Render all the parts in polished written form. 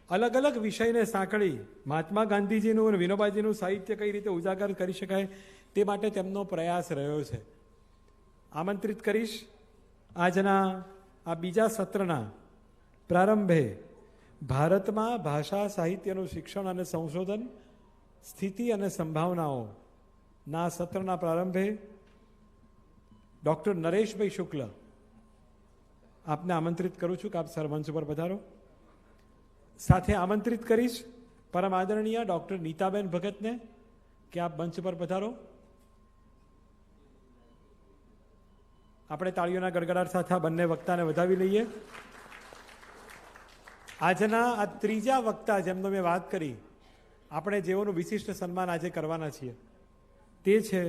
અલગ અલગ વિષયને સાંકળી મહાત્મા ગાંધીજીનું અને વિનોબાજીનું સાહિત્ય કઈ રીતે ઉજાગર કરી શકાય તે માટે તેમનો પ્રયાસ રહ્યો છે. આમંત્રિત કરીશ આજના આ બીજા સત્રના પ્રારંભે ભારતમાં ભાષા સાહિત્યનું શિક્ષણ અને સંશોધન સ્થિતિ અને સંભાવનાઓ ના સત્રના પ્રારંભે ડૉક્ટર નરેશભાઈ શુક્લ આપને આમંત્રિત કરું છું કે આપ સર મંચ ઉપર પધારો. સાથે આમંત્રિત કરીશ પરમ આદરણીય ડૉક્ટર નીતાબેન ભગતને કે આપ મંચ પર પધારો. આપણે તાળીઓના ગડગડાટ સાથે બંને વક્તાને વધાવી લઈએ. આજના આ ત્રીજા વક્તા જેમનો મેં વાત કરી, આપણે જેઓનું વિશિષ્ટ સન્માન આજે કરવાના છીએ તે છે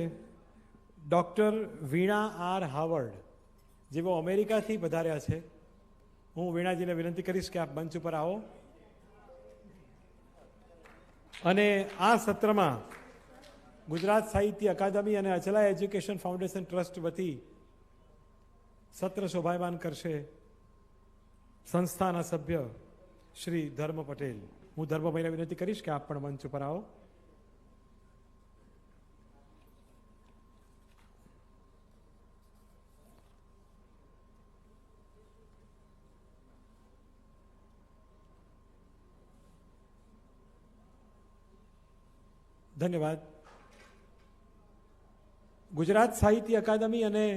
ડૉક્ટર વીણા આર હાવર્ડ, જેઓ અમેરિકાથી પધાર્યા છે. હું વીણાજીને વિનંતી કરીશ કે આપ મંચ ઉપર આવો. અને આ સત્રમાં ગુજરાત સાહિત્ય અકાદમી અને અચલા એજ્યુકેશન ફાઉન્ડેશન ટ્રસ્ટ વતી સત્ર શોભાયમાન કરશે સંસ્થાના સભ્ય શ્રી ધર્મ પટેલ. હું ધર્મભાઈને વિનંતી કરીશ કે આપ પણ મંચ ઉપર આવો. ધન્યવાદ. ગુજરાત સાહિત્ય અકાદમી અને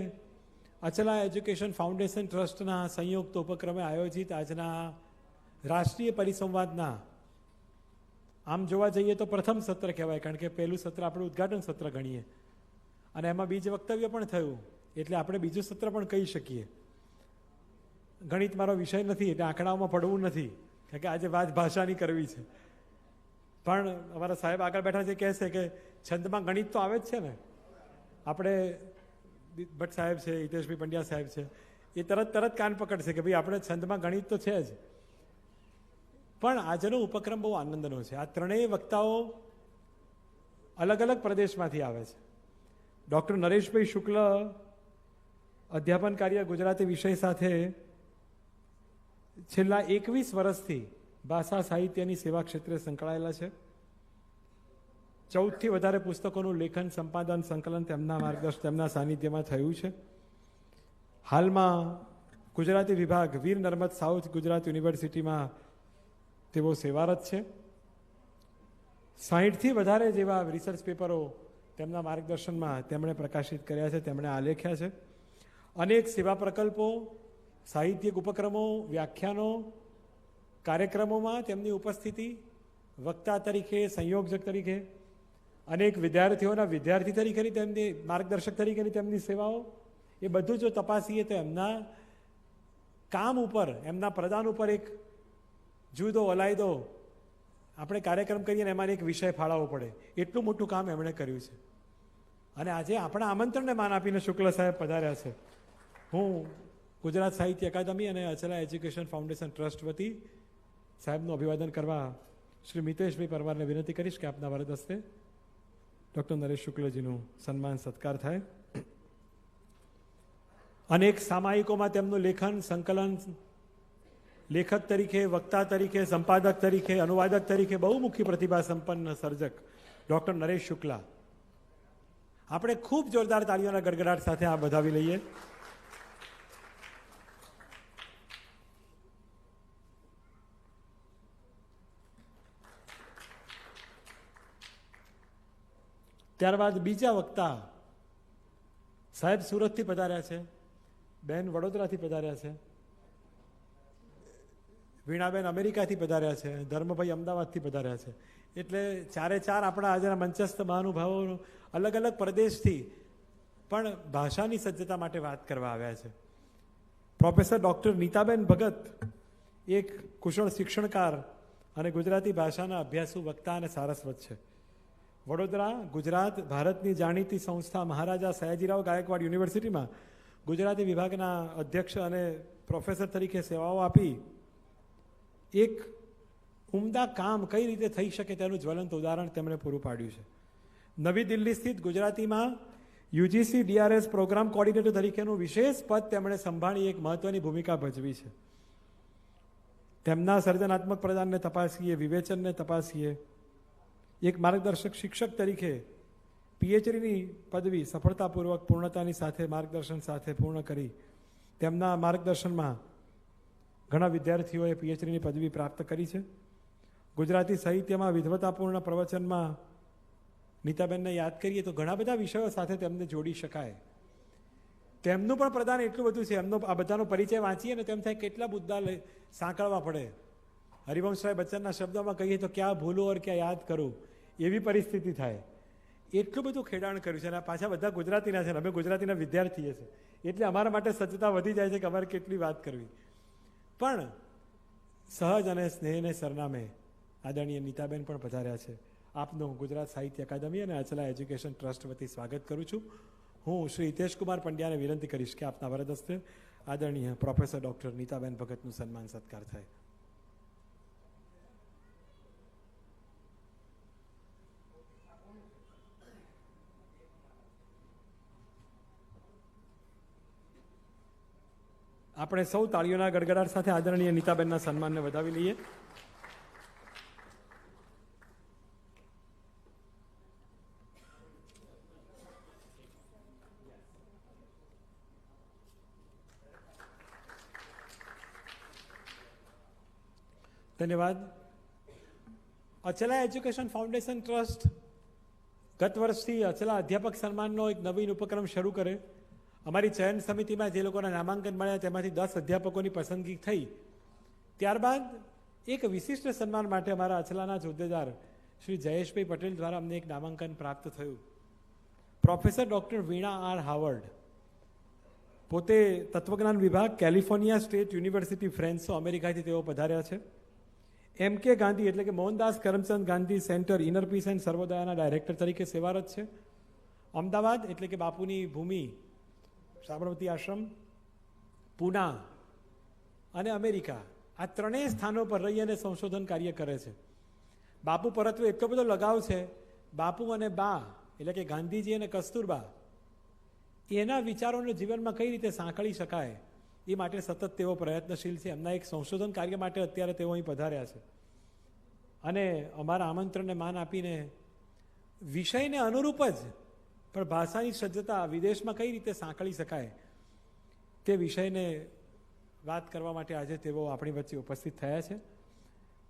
અચલા એજ્યુકેશન ફાઉન્ડેશન ટ્રસ્ટના સંયુક્ત ઉપક્રમે આયોજિત આજના રાષ્ટ્રીય પરિસંવાદના આમ જોવા જઈએ તો પ્રથમ સત્ર કહેવાય, કારણ કે પહેલું સત્ર આપણે ઉદ્ઘાટન સત્ર ગણીએ અને એમાં બીજ વક્તવ્ય પણ થયું, એટલે આપણે બીજું સત્ર પણ કહી શકીએ. ગણિત મારો વિષય નથી એટલે આંકડાઓમાં પડવું નથી, કારણ કે આજે વાત ભાષાની કરવી છે. પણ અમારા સાહેબ આગળ બેઠા છે કહે છે કે છંદમાં ગણિત તો આવે જ છે ને. આપણે ભટ્ટ સાહેબ છે, હિતેશભાઈ પંડ્યા સાહેબ છે, એ તરત કાન પકડશે કે ભાઈ આપણે છંદમાં ગણિત તો છે જ. પણ આજનો ઉપક્રમ બહુ આનંદનો છે. આ ત્રણેય વક્તાઓ અલગ અલગ પ્રદેશમાંથી આવે છે. ડૉક્ટર નરેશભાઈ શુક્લ અધ્યાપન કાર્ય ગુજરાતી વિષય સાથે છેલ્લા 21 વર્ષથી ભાષા સાહિત્યની સેવા ક્ષેત્રે સંકળાયેલા છે. 14થી વધારે પુસ્તકોનું લેખન, સંપાદન, સંકલન તેમના માર્ગદર્શન, તેમના સાનિધ્યમાં થયું છે. હાલમાં ગુજરાતી વિભાગ વીર નર્મદ સાઉથ ગુજરાત યુનિવર્સિટીમાં તેઓ સેવારત છે. 60થી વધારે જેવા રિસર્ચ પેપરો તેમના માર્ગદર્શનમાં તેમણે પ્રકાશિત કર્યા છે, તેમણે આલેખ્યા છે. અનેક સેવા પ્રકલ્પો, સાહિત્યિક ઉપક્રમો, વ્યાખ્યાનો, કાર્યક્રમોમાં તેમની ઉપસ્થિતિ, વક્તા તરીકે, સંયોજક તરીકે, અનેક વિદ્યાર્થીઓના વિદ્યાર્થી તરીકેની તેમની માર્ગદર્શક તરીકેની તેમની સેવાઓ, એ બધું જો તપાસીએ તો એમના કામ ઉપર, એમના પ્રદાન ઉપર એક જુદો અલાયદો આપણે કાર્યક્રમ કરીએ ને એમાં એક વિષય ફાળવવો પડે, એટલું મોટું કામ એમણે કર્યું છે. અને આજે આપણા આમંત્રણને માન આપીને શુક્લ સાહેબ પધાર્યા છે. હું ગુજરાત સાહિત્ય અકાદમી અને અચલા એજ્યુકેશન ફાઉન્ડેશન ટ્રસ્ટ વતી સાહેબનું અભિવાદન કરવા શ્રી મિતેશભાઈ પરમારને વિનંતી કરીશ કે આપના વરદ હસ્તે ડૉક્ટર નરેશ શુક્લજીનું સન્માન સત્કાર થાય. અનેક સામાયિકોમાં તેમનું લેખન, સંકલન, લેખક તરીકે, વક્તા તરીકે, સંપાદક તરીકે, અનુવાદક તરીકે બહુમુખી પ્રતિભા સંપન્ન સર્જક ડૉક્ટર નરેશ શુક્લા. આપણે ખૂબ જોરદાર તાળીઓના ગડગડાટ સાથે આ વધાવી લઈએ. ત્યારબાદ બીજા વક્તા સાહેબ સુરતથી પધાર્યા છે, બેન વડોદરાથી પધાર્યા છે, વીણાબેન અમેરિકાથી પધાર્યા છે, ધર્મભાઈ અમદાવાદથી પધાર્યા છે. એટલે ચારે ચાર આપણા આજના મંચસ્થ મહાનુભાવો અલગ અલગ પ્રદેશથી પણ ભાષાની સજ્જતા માટે વાત કરવા આવ્યા છે. પ્રોફેસર ડૉક્ટર નીતાબેન ભગત એક કુશળ શિક્ષણકાર અને ગુજરાતી ભાષાના અભ્યાસુ, વક્તા અને સારસ્વત છે. વડોદરા, ગુજરાત, ભારતની જાણીતી સંસ્થા મહારાજા સયાજીરાવ ગાયકવાડ યુનિવર્સિટીમાં ગુજરાતી વિભાગના અધ્યક્ષ અને પ્રોફેસર તરીકે સેવાઓ આપી એક ઉમદા કામ કઈ રીતે થઈ શકે તેનું જ્વલંત ઉદાહરણ તેમણે પૂરું પાડ્યું છે. નવી દિલ્હી સ્થિત ગુજરાતીમાં યુજીસી DRS પ્રોગ્રામ કોર્ડિનેટર તરીકેનું વિશેષ પદ તેમણે સંભાળી એક મહત્વની ભૂમિકા ભજવી છે. તેમના સર્જનાત્મક પ્રદાનને તપાસીએ, વિવેચનને તપાસીએ. એક માર્ગદર્શક શિક્ષક તરીકે પીએચડીની પદવી સફળતાપૂર્વક પૂર્ણતાની સાથે માર્ગદર્શન સાથે પૂર્ણ કરી તેમના માર્ગદર્શનમાં ઘણા વિદ્યાર્થીઓએ પીએચડીની પદવી પ્રાપ્ત કરી છે. ગુજરાતી સાહિત્યમાં વિદ્વતાપૂર્ણ પ્રવચનમાં નીતાબેનને યાદ કરીએ તો ઘણા બધા વિષયો સાથે તેમને જોડી શકાય. તેમનું પણ પ્રદાન એટલું બધું છે, એમનો આ બધાનો પરિચય વાંચીએ ને તેમ થાય કેટલા મુદ્દા સાંકળવા પડે. હરિવંશરાય બચ્ચનના શબ્દોમાં કહીએ તો ક્યાં ભૂલું ઓર ક્યાં યાદ કરું એવી પરિસ્થિતિ થાય. એટલું બધું ખેડાણ કર્યું છે અને પાછા બધા ગુજરાતીના છે, અમે ગુજરાતીના વિદ્યાર્થીએ છીએ એટલે અમારા માટે સજ્જતા વધી જાય છે કે અમારે કેટલી વાત કરવી. પણ સહજ અને સ્નેહને સરનામે આદરણીય નીતાબેન પણ પધાર્યા છે. આપનું ગુજરાત સાહિત્ય અકાદમી અને અચલા એજ્યુકેશન ટ્રસ્ટ વતી સ્વાગત કરું છું. હું શ્રી હિતેશકુમાર પંડ્યાને વિનંતી કરીશ કે આપના વરદ હસ્તે આદરણીય પ્રોફેસર ડૉક્ટર નીતાબેન ભગતનું સન્માન સત્કાર થાય. આપણે સૌ તાળીઓના ગડગડાટ સાથે આદરણીય નીતાબેનના સન્માનને વધાવી લઈએ. ધન્યવાદ. અચલા એજ્યુકેશન ફાઉન્ડેશન ટ્રસ્ટ ગત વર્ષથી અચલા અધ્યાપક સન્માનનો એક નવીન ઉપક્રમ શરૂ કરે. અમારી ચયન સમિતિમાં જે લોકોના નામાંકન મળ્યા તેમાંથી 10 અધ્યાપકોની પસંદગી થઈ. ત્યારબાદ એક વિશિષ્ટ સન્માન માટે અમારા અચલાના જ હોદ્દેદાર શ્રી જયેશભાઈ પટેલ દ્વારા અમને એક નામાંકન પ્રાપ્ત થયું. પ્રોફેસર ડૉક્ટર વીણા આર હાવર્ડ, પોતે તત્વજ્ઞાન વિભાગ, કેલિફોર્નિયા સ્ટેટ યુનિવર્સિટી ફ્રેન્સો, અમેરિકાથી તેઓ પધાર્યા છે. MK ગાંધી એટલે કે Mohandas Karamchand Gandhi centre inner peace and સર્વોદયાના ડાયરેક્ટર તરીકે સેવારત છે. અમદાવાદ એટલે કે બાપુની ભૂમિ સાબરમતી આશ્રમ, પૂના અને અમેરિકા, આ ત્રણેય સ્થાનો પર રહી અને સંશોધન કાર્ય કરે છે. બાપુ પરત્વે એટલો બધો લગાવ છે. બાપુ અને બા એટલે કે ગાંધીજી અને કસ્તુરબા એના વિચારોને જીવનમાં કઈ રીતે સાંકળી શકાય એ માટે સતત તેઓ પ્રયત્નશીલ છે. એમના એક સંશોધન કાર્ય માટે અત્યારે તેઓ અહીં પધાર્યા છે અને અમારા આમંત્રણને માન આપીને વિષયને અનુરૂપ જ પણ ભાષાની સજ્જતા વિદેશમાં કઈ રીતે સાંકળી શકાય તે વિષયને વાત કરવા માટે આજે તેઓ આપણી વચ્ચે ઉપસ્થિત થયા છે.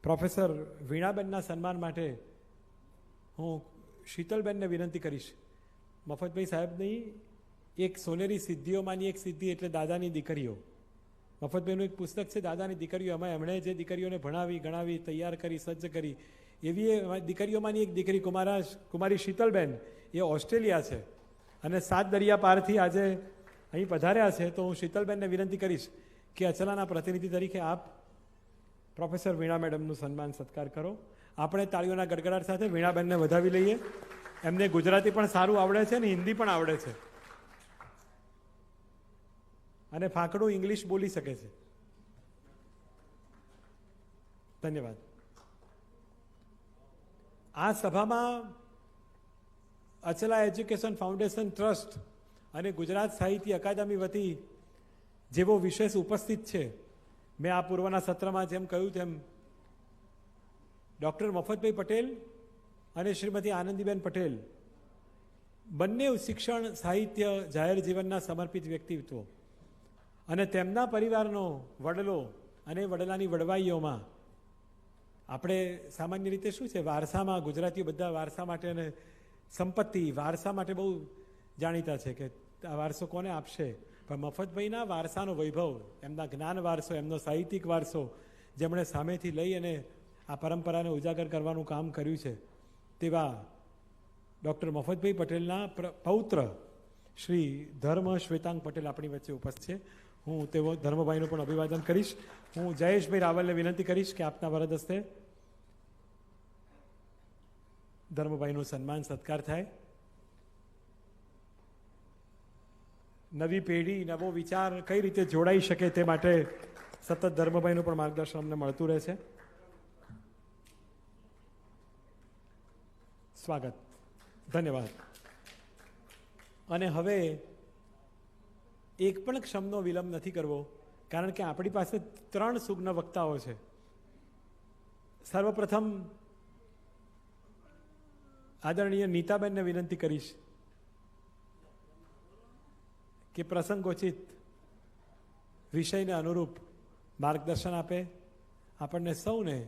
પ્રોફેસર વીણાબેનના સન્માન માટે હું શીતલબેનને વિનંતી કરીશ. મફતભાઈ સાહેબની એક સોનેરી સિદ્ધિઓમાંની એક સિદ્ધિ એટલે દાદાની દીકરીઓ. મફતભાઈનું એક પુસ્તક છે દાદાની દીકરીઓ. એમાં એમણે જે દીકરીઓને ભણાવી ગણાવી તૈયાર કરી સજ્જ કરી એવી દીકરીઓમાંની એક દીકરી કુમારી શીતલબેન, એ ઓસ્ટ્રેલિયા છે અને 7 દરિયા પારથી આજે અહીં પધાર્યા છે. તો હું શીતલબેનને વિનંતી કરીશ કે અચલાના પ્રતિનિધિ તરીકે આપ પ્રોફેસર વીણા મેડમનું સન્માન સત્કાર કરો. આપણે તાળીઓના ગડગડાટ સાથે વીણાબેનને વધાવી લઈએ. એમને ગુજરાતી પણ સારું આવડે છે અને હિન્દી પણ આવડે છે અને ફાંકડું ઇંગ્લિશ બોલી શકે છે. ધન્યવાદ. આ સભામાં અચલા એજ્યુકેશન ફાઉન્ડેશન ટ્રસ્ટ અને ગુજરાત સાહિત્ય અકાદમી વતી જેવો વિશેષ ઉપસ્થિત છે, મેં આ પૂર્વના સત્રમાં જેમ કહ્યું તેમ ડૉક્ટર મફતભાઈ પટેલ અને શ્રીમતી આનંદીબેન પટેલ બંને શિક્ષણ, સાહિત્ય, જાહેર જીવનના સમર્પિત વ્યક્તિત્વો અને તેમના પરિવારનો વડલો અને વડલાની વડવાઈઓમાં આપણે સામાન્ય રીતે શું છે, વારસામાં ગુજરાતીઓ બધા વારસા માટે અને સંપત્તિ વારસા માટે બહુ જાણીતા છે કે આ વારસો કોને આપશે. પણ મફતભાઈના વારસાનો વૈભવ, એમના જ્ઞાન વારસો, એમનો સાહિત્યિક વારસો જેમણે સામેથી લઈ અને આ પરંપરાને ઉજાગર કરવાનું કામ કર્યું છે, તેવા ડૉક્ટર મફતભાઈ પટેલના પૌત્ર શ્રી ધર્મ શ્વેતાંગ પટેલ આપણી વચ્ચે ઉપસ્થિત છે. હું તેઓ ધર્મભાઈનું પણ અભિવાદન કરીશ. હું જયેશભાઈ રાવલને વિનંતી કરીશ કે આપના વરદ હસ્તે ધર્મભાઈનું સન્માન સત્કાર થાય. નવી પેઢી, નવો વિચાર કઈ રીતે જોડાઈ શકે તે માટે સતત ધર્મભાઈનું પણ માર્ગદર્શન અમને મળતું રહે છે. સ્વાગત. ધન્યવાદ. અને હવે એક પણ ક્ષણનો વિલંબ નથી કરવો, કારણ કે આપણી પાસે 3 સુજ્ઞ વક્તાઓ છે. સર્વપ્રથમ આદરણીય નીતાબેનને વિનંતી કરીશ કે પ્રસંગોચિત વિષયને અનુરૂપ માર્ગદર્શન આપે, આપણને સૌને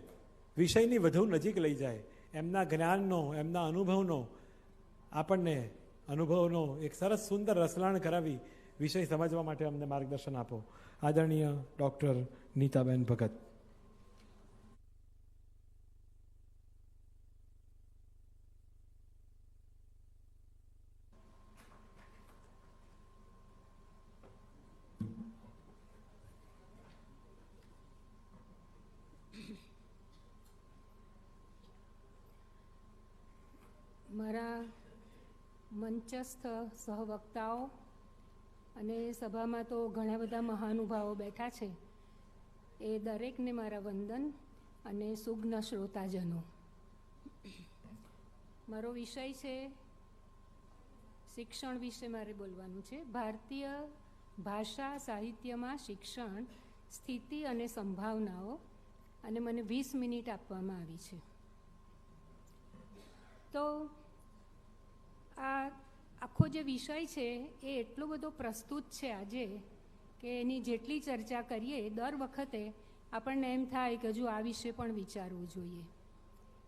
વિષયની વધુ નજીક લઈ જાય, એમના જ્ઞાનનો, એમના આપણને અનુભવનો એક સરસ સુંદર રસલાણ કરાવી વિષય સમજવા માટે અમને માર્ગદર્શન આપો. આદરણીય ડૉક્ટર નીતાબેન ભગત. મારા મંચસ્થ સહવક્તાઓ અને સભામાં તો ઘણા બધા મહાનુભાવો બેઠા છે, એ દરેકને મારા વંદન અને સુજ્ઞ શ્રોતાજનો. મારો વિષય છે શિક્ષણ વિશે મારે બોલવાનું છે. ભારતીય ભાષા સાહિત્યમાં શિક્ષણ, સ્થિતિ અને સંભાવનાઓ, અને મને 20 મિનિટ આપવામાં આવી છે. તો આ આખો જે વિષય છે એ એટલો બધો પ્રસ્તુત છે આજે કે એની જેટલી ચર્ચા કરીએ દર વખતે આપણને એમ થાય કે હજુ આ વિશે પણ વિચારવું જોઈએ,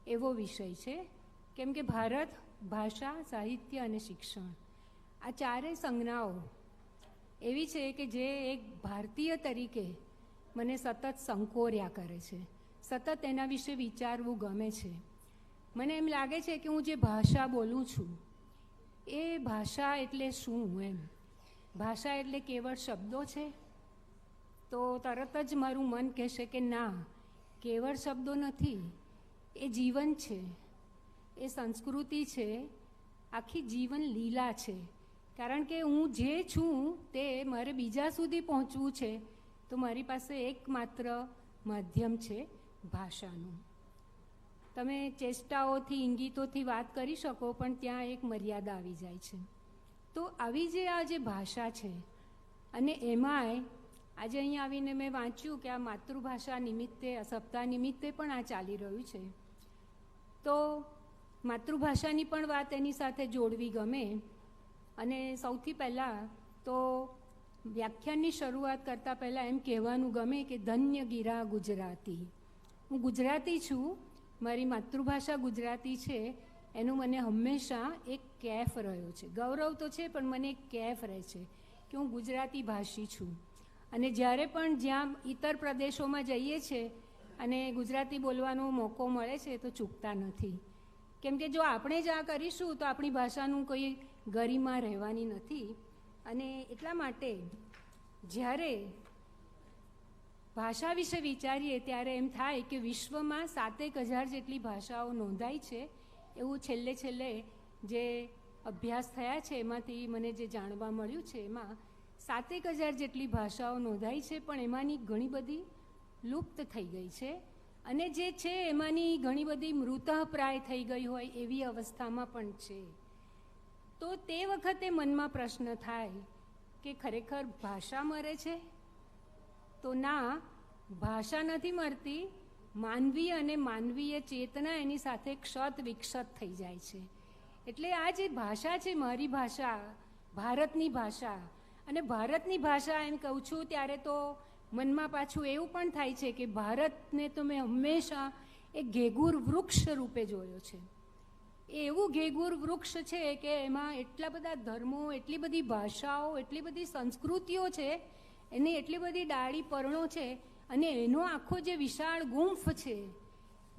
એવો વિષય છે. કેમ કે ભારત, ભાષા, સાહિત્ય અને શિક્ષણ, આ ચારેય સંજ્ઞાઓ એવી છે કે જે એક ભારતીય તરીકે મને સતત સંકોર્યા કરે છે, સતત એના વિશે વિચારવું ગમે છે. મને એમ લાગે છે કે હું જે ભાષા બોલું છું એ ભાષા એટલે શું? એમ ભાષા એટલે કેવળ શબ્દો છે? તો તરત જ મારું મન કહેશે કે ના, કેવળ શબ્દો નથી, એ જીવન છે, એ સંસ્કૃતિ છે, આખી જીવન લીલા છે. કારણ કે હું જે છું તે મારે બીજા સુધી પહોંચવું છે, તો મારી પાસે એકમાત્ર માધ્યમ છે ભાષાનું. તમે ચેષ્ટાઓથી, ઇંગિતોથી વાત કરી શકો, પણ ત્યાં એક મર્યાદા આવી જાય છે. તો આવી જે આ જે ભાષા છે, અને એમાંય આજે અહીંયા આવીને મેં વાંચ્યું કે આ માતૃભાષા નિમિત્તે, આ સપ્તાહ નિમિત્તે પણ આ ચાલી રહ્યું છે, તો માતૃભાષાની પણ વાત એની સાથે જોડવી ગમે. અને સૌથી પહેલાં તો વ્યાખ્યાનની શરૂઆત કરતાં પહેલાં એમ કહેવાનું ગમે કે ધન્ય ગીરા ગુજરાતી. હું ગુજરાતી છું, મારી માતૃભાષા ગુજરાતી છે, એનું મને હંમેશા એક કેફ રહ્યો છે. ગૌરવ તો છે, પણ મને એક કેફ રહે છે કે હું ગુજરાતી ભાષી છું. અને જ્યારે પણ જ્યાં ઇતર પ્રદેશોમાં જઈએ છીએ અને ગુજરાતી બોલવાનો મોકો મળે છે તો ચૂકતા નથી. કેમ કે જો આપણે જ આ કરીશું તો આપણી ભાષાનું કોઈ ગરિમા રહેવાની નથી. અને એટલા માટે જ્યારે ભાષા વિશે વિચારીએ ત્યારે એમ થાય કે વિશ્વમાં 7,000 જેટલી ભાષાઓ નોંધાઈ છે, એવું છેલ્લે જે અભ્યાસ થયા છે એમાંથી મને જે જાણવા મળ્યું છે, એમાં 7,000 જેટલી ભાષાઓ નોંધાઈ છે, પણ એમાંની ઘણી બધી લુપ્ત થઈ ગઈ છે, અને જે છે એમાંની ઘણી બધી મૃતઃપ્રાય થઈ ગઈ હોય એવી અવસ્થામાં પણ છે. તો તે વખતે મનમાં પ્રશ્ન થાય કે ખરેખર ભાષા મરે છે? તો ના, ભાષા નથી મરતી, માનવીય અને માનવીય ચેતના એની સાથે ક્ષત વિક્ષત થઈ જાય છે. એટલે આ જે ભાષા છે, મારી ભાષા, ભારતની ભાષા, અને ભારતની ભાષા એમ કહું છું ત્યારે તો મનમાં પાછું એવું પણ થાય છે કે ભારતને તો મેં હંમેશા એક ઘેઘૂર વૃક્ષ રૂપે જોયો છે. એ એવું ઘેઘૂર વૃક્ષ છે કે એમાં એટલા બધા ધર્મો, એટલી બધી ભાષાઓ, એટલી બધી સંસ્કૃતિઓ છે, એની એટલી બધી ડાળી પર્ણો છે, અને એનો આખો જે વિશાળ ગુંફ છે,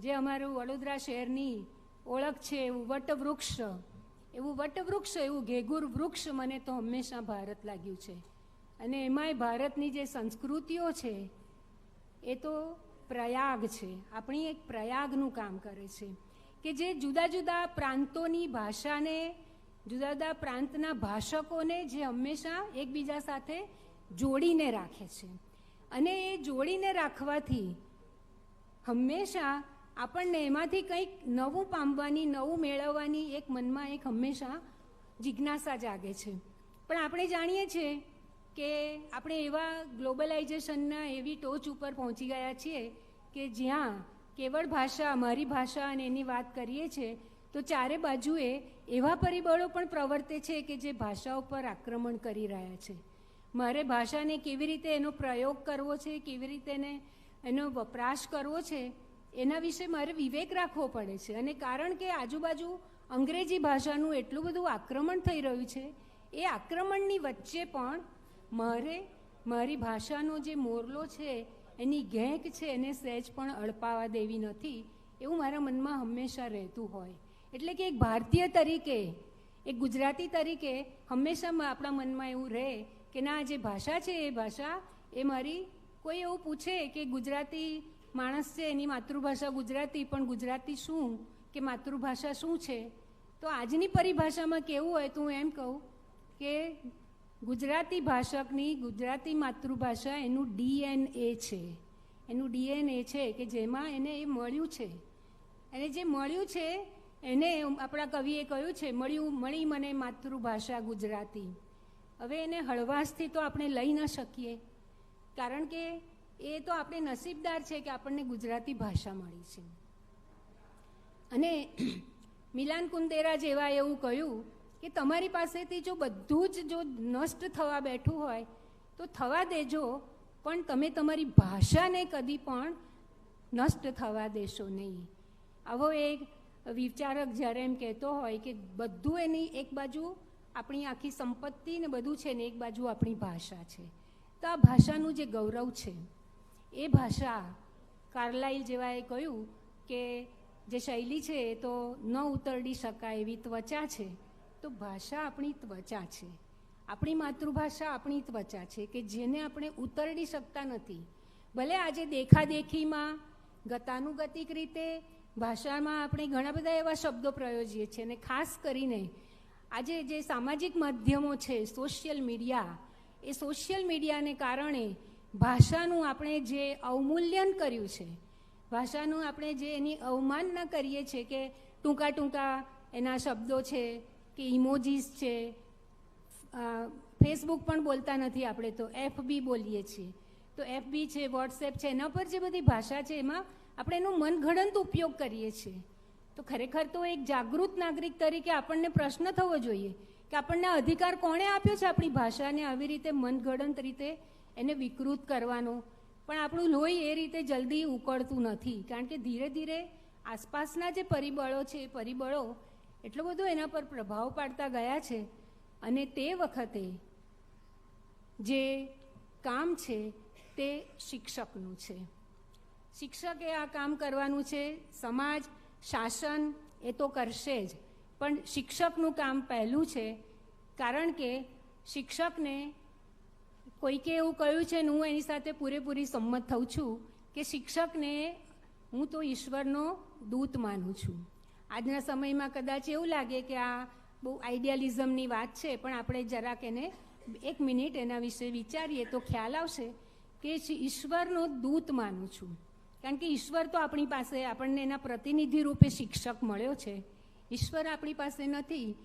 જે અમારું વડોદરા શહેરની ઓળખ છે, એવું વટવૃક્ષ, એવું ઘેઘૂર વૃક્ષ મને તો હંમેશા ભારત લાગ્યું છે. અને એમાંય ભારતની જે સંસ્કૃતિઓ છે એ તો પ્રયાગ છે, આપણી એક પ્રયાગનું કામ કરે છે, કે જે જુદા જુદા પ્રાંતોની ભાષાને, જુદા જુદા પ્રાંતના ભાષકોને જે હંમેશા એકબીજા સાથે જોડીને રાખે છે. અને એ જોડીને રાખવાથી હંમેશા આપણને એમાંથી કંઈક નવું પામવાની, નવું મેળવવાની એક મનમાં એક હંમેશા જિજ્ઞાસા જાગે છે. પણ આપણે જાણીએ છીએ કે આપણે એવા ગ્લોબલાઇઝેશનના એવી ટોચ ઉપર પહોંચી ગયા છીએ કે જ્યાં કેવળ ભાષા, મારી ભાષા અને એની વાત કરીએ છીએ તો ચારે બાજુએ એવા પરિબળો પણ પ્રવર્તે છે કે જે ભાષા ઉપર આક્રમણ કરી રહ્યા છે. મારે ભાષાને કેવી રીતે એનો પ્રયોગ કરવો છે, કેવી રીતે એનો વપરાશ કરવો છે, એના વિશે મારે વિવેક રાખવો પડે છે. અને કારણ કે આજુબાજુ અંગ્રેજી ભાષાનું એટલું બધું આક્રમણ થઈ રહ્યું છે, એ આક્રમણની વચ્ચે પણ મારે મારી ભાષાનો જે મોરલો છે, એની ઘેંક છે, એને સહેજ પણ અડપાવા દેવી નથી, એવું મારા મનમાં હંમેશા રહેતું હોય. એટલે કે એક ભારતીય તરીકે, એક ગુજરાતી તરીકે હંમેશા આપણા મનમાં એવું રહે કે ના, જે ભાષા છે એ ભાષા એ મારી, કોઈ એવું પૂછે કે ગુજરાતી માણસ છે, એની માતૃભાષા ગુજરાતી, પણ ગુજરાતી શું કે માતૃભાષા શું છે, તો આજની પરિભાષામાં કેવું હોય તો હું એમ કહું કે ગુજરાતી ભાષકની, ગુજરાતી માતૃભાષા એનું DNA છે. એનું DNA છે કે જેમાં એને એ મળ્યું છે, અને જે મળ્યું છે એને આપણા કવિએ કહ્યું છે, મળી મને માતૃભાષા ગુજરાતી. હવે એને હળવાશથી તો આપણે લઈ ન શકીએ, કારણ કે એ તો આપણે નસીબદાર છે કે આપણને ગુજરાતી ભાષા મળી છે. અને મિલાન કુંદેરા જેવા એવું કહ્યું કે તમારી પાસેથી જો બધું જ જો નષ્ટ થવા બેઠું હોય તો થવા દેજો, પણ તમે તમારી ભાષાને કદી પણ નષ્ટ થવા દેશો નહીં. આવો એક વિચારક જ્યારે એમ કહેતો હોય કે બધું એની એક બાજુ આપણી આખી સંપત્તિ ને બધું છે ને એક બાજુ આપણી ભાષા છે, તો આ ભાષાનું જે ગૌરવ છે એ ભાષા, કાર્લાઇલ જેવાએ કહ્યું કે જે શૈલી છે એ તો ન ઉતરડી શકાય એવી ત્વચા છે, તો ભાષા આપણી ત્વચા છે, આપણી માતૃભાષા આપણી ત્વચા છે કે જેને આપણે ઉતરડી શકતા નથી. ભલે આજે દેખાદેખીમાં ગતાનુગતિક રીતે ભાષામાં આપણે ઘણા બધા એવા શબ્દો પ્રયોજીએ છીએ, અને ખાસ કરીને આજે જે સામાજિક માધ્યમો છે, સોશિયલ મીડિયા, એ સોશિયલ મીડિયાને કારણે ભાષાનું આપણે જે અવમૂલ્યન કર્યું છે, ભાષાનું આપણે જે એની અવમાનના કરીએ છીએ કે ટૂંકા ટૂંકા એના શબ્દો છે કે ઇમોજીસ છે, ફેસબુક પણ બોલતા નથી આપણે તો FB બોલીએ છીએ, તો FB છે, વોટ્સએપ છે, એના પર જે બધી ભાષા છે એમાં આપણે એનો મનગઢંત ઉપયોગ કરીએ છીએ. તો ખરેખર તો એક જાગૃત નાગરિક તરીકે આપણને પ્રશ્ન થવો જોઈએ કે આપણને અધિકાર કોણે આપ્યો છે આપણી ભાષાને આવી રીતે મનગઢંત રીતે એને વિકૃત કરવાનો. પણ આપણું લોહી એ રીતે જલ્દી ઉકળતું નથી, કારણ કે ધીરે ધીરે આસપાસના જે પરિબળો છે એ પરિબળો એટલો બધો એના પર પ્રભાવ પાડતા ગયા છે, અને તે વખતે જે કામ છે તે શિક્ષકનું છે. શિક્ષકે આ કામ કરવાનું છે. સમાજ, શાસન એ તો કરશે જ, પણ શિક્ષકનું કામ પહેલું છે, કારણ કે શિક્ષકને કોઈકે એવું કહ્યું છે ને હું એની સાથે પૂરેપૂરી સંમત થઉં છું કે શિક્ષકને હું તો ઈશ્વરનો દૂત માનું છું. આજના સમયમાં કદાચ એવું લાગે કે આ બહુ આઈડિયાલિઝમની વાત છે, પણ આપણે જરાક એને એક મિનિટ એના વિશે વિચારીએ તો ખ્યાલ આવશે કે ઈશ્વરનો દૂત માનું છું. કારણ કે ઈશ્વર તો આપણી પાસે, આપણને એના પ્રતિનિધિ રૂપે શિક્ષક મળ્યો છે. ઈશ્વર આપણી પાસે નથી,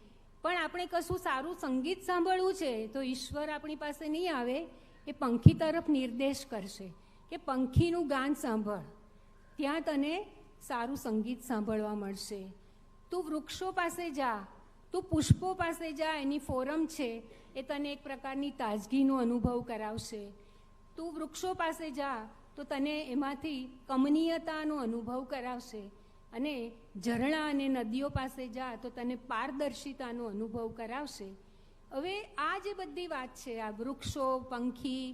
પણ આપણે કશું સારું સંગીત સાંભળવું છે તો ઈશ્વર આપણી પાસે નહીં આવે, એ પંખી તરફ નિર્દેશ કરશે કે પંખીનું ગાન સાંભળ, ત્યાં તને સારું સંગીત સાંભળવા મળશે. તું વૃક્ષો પાસે જા, તું પુષ્પો પાસે જા, એની ફોરમ છે એ તને એક પ્રકારની તાજગીનો અનુભવ કરાવશે. તું વૃક્ષો પાસે જા તો તને એમાંથી કમનીયતાનો અનુભવ કરાવશે, અને ઝરણા અને નદીઓ પાસે જા તો તને પારદર્શિતાનો અનુભવ કરાવશે. હવે આ જે બધી વાત છે, આ વૃક્ષો, પંખી,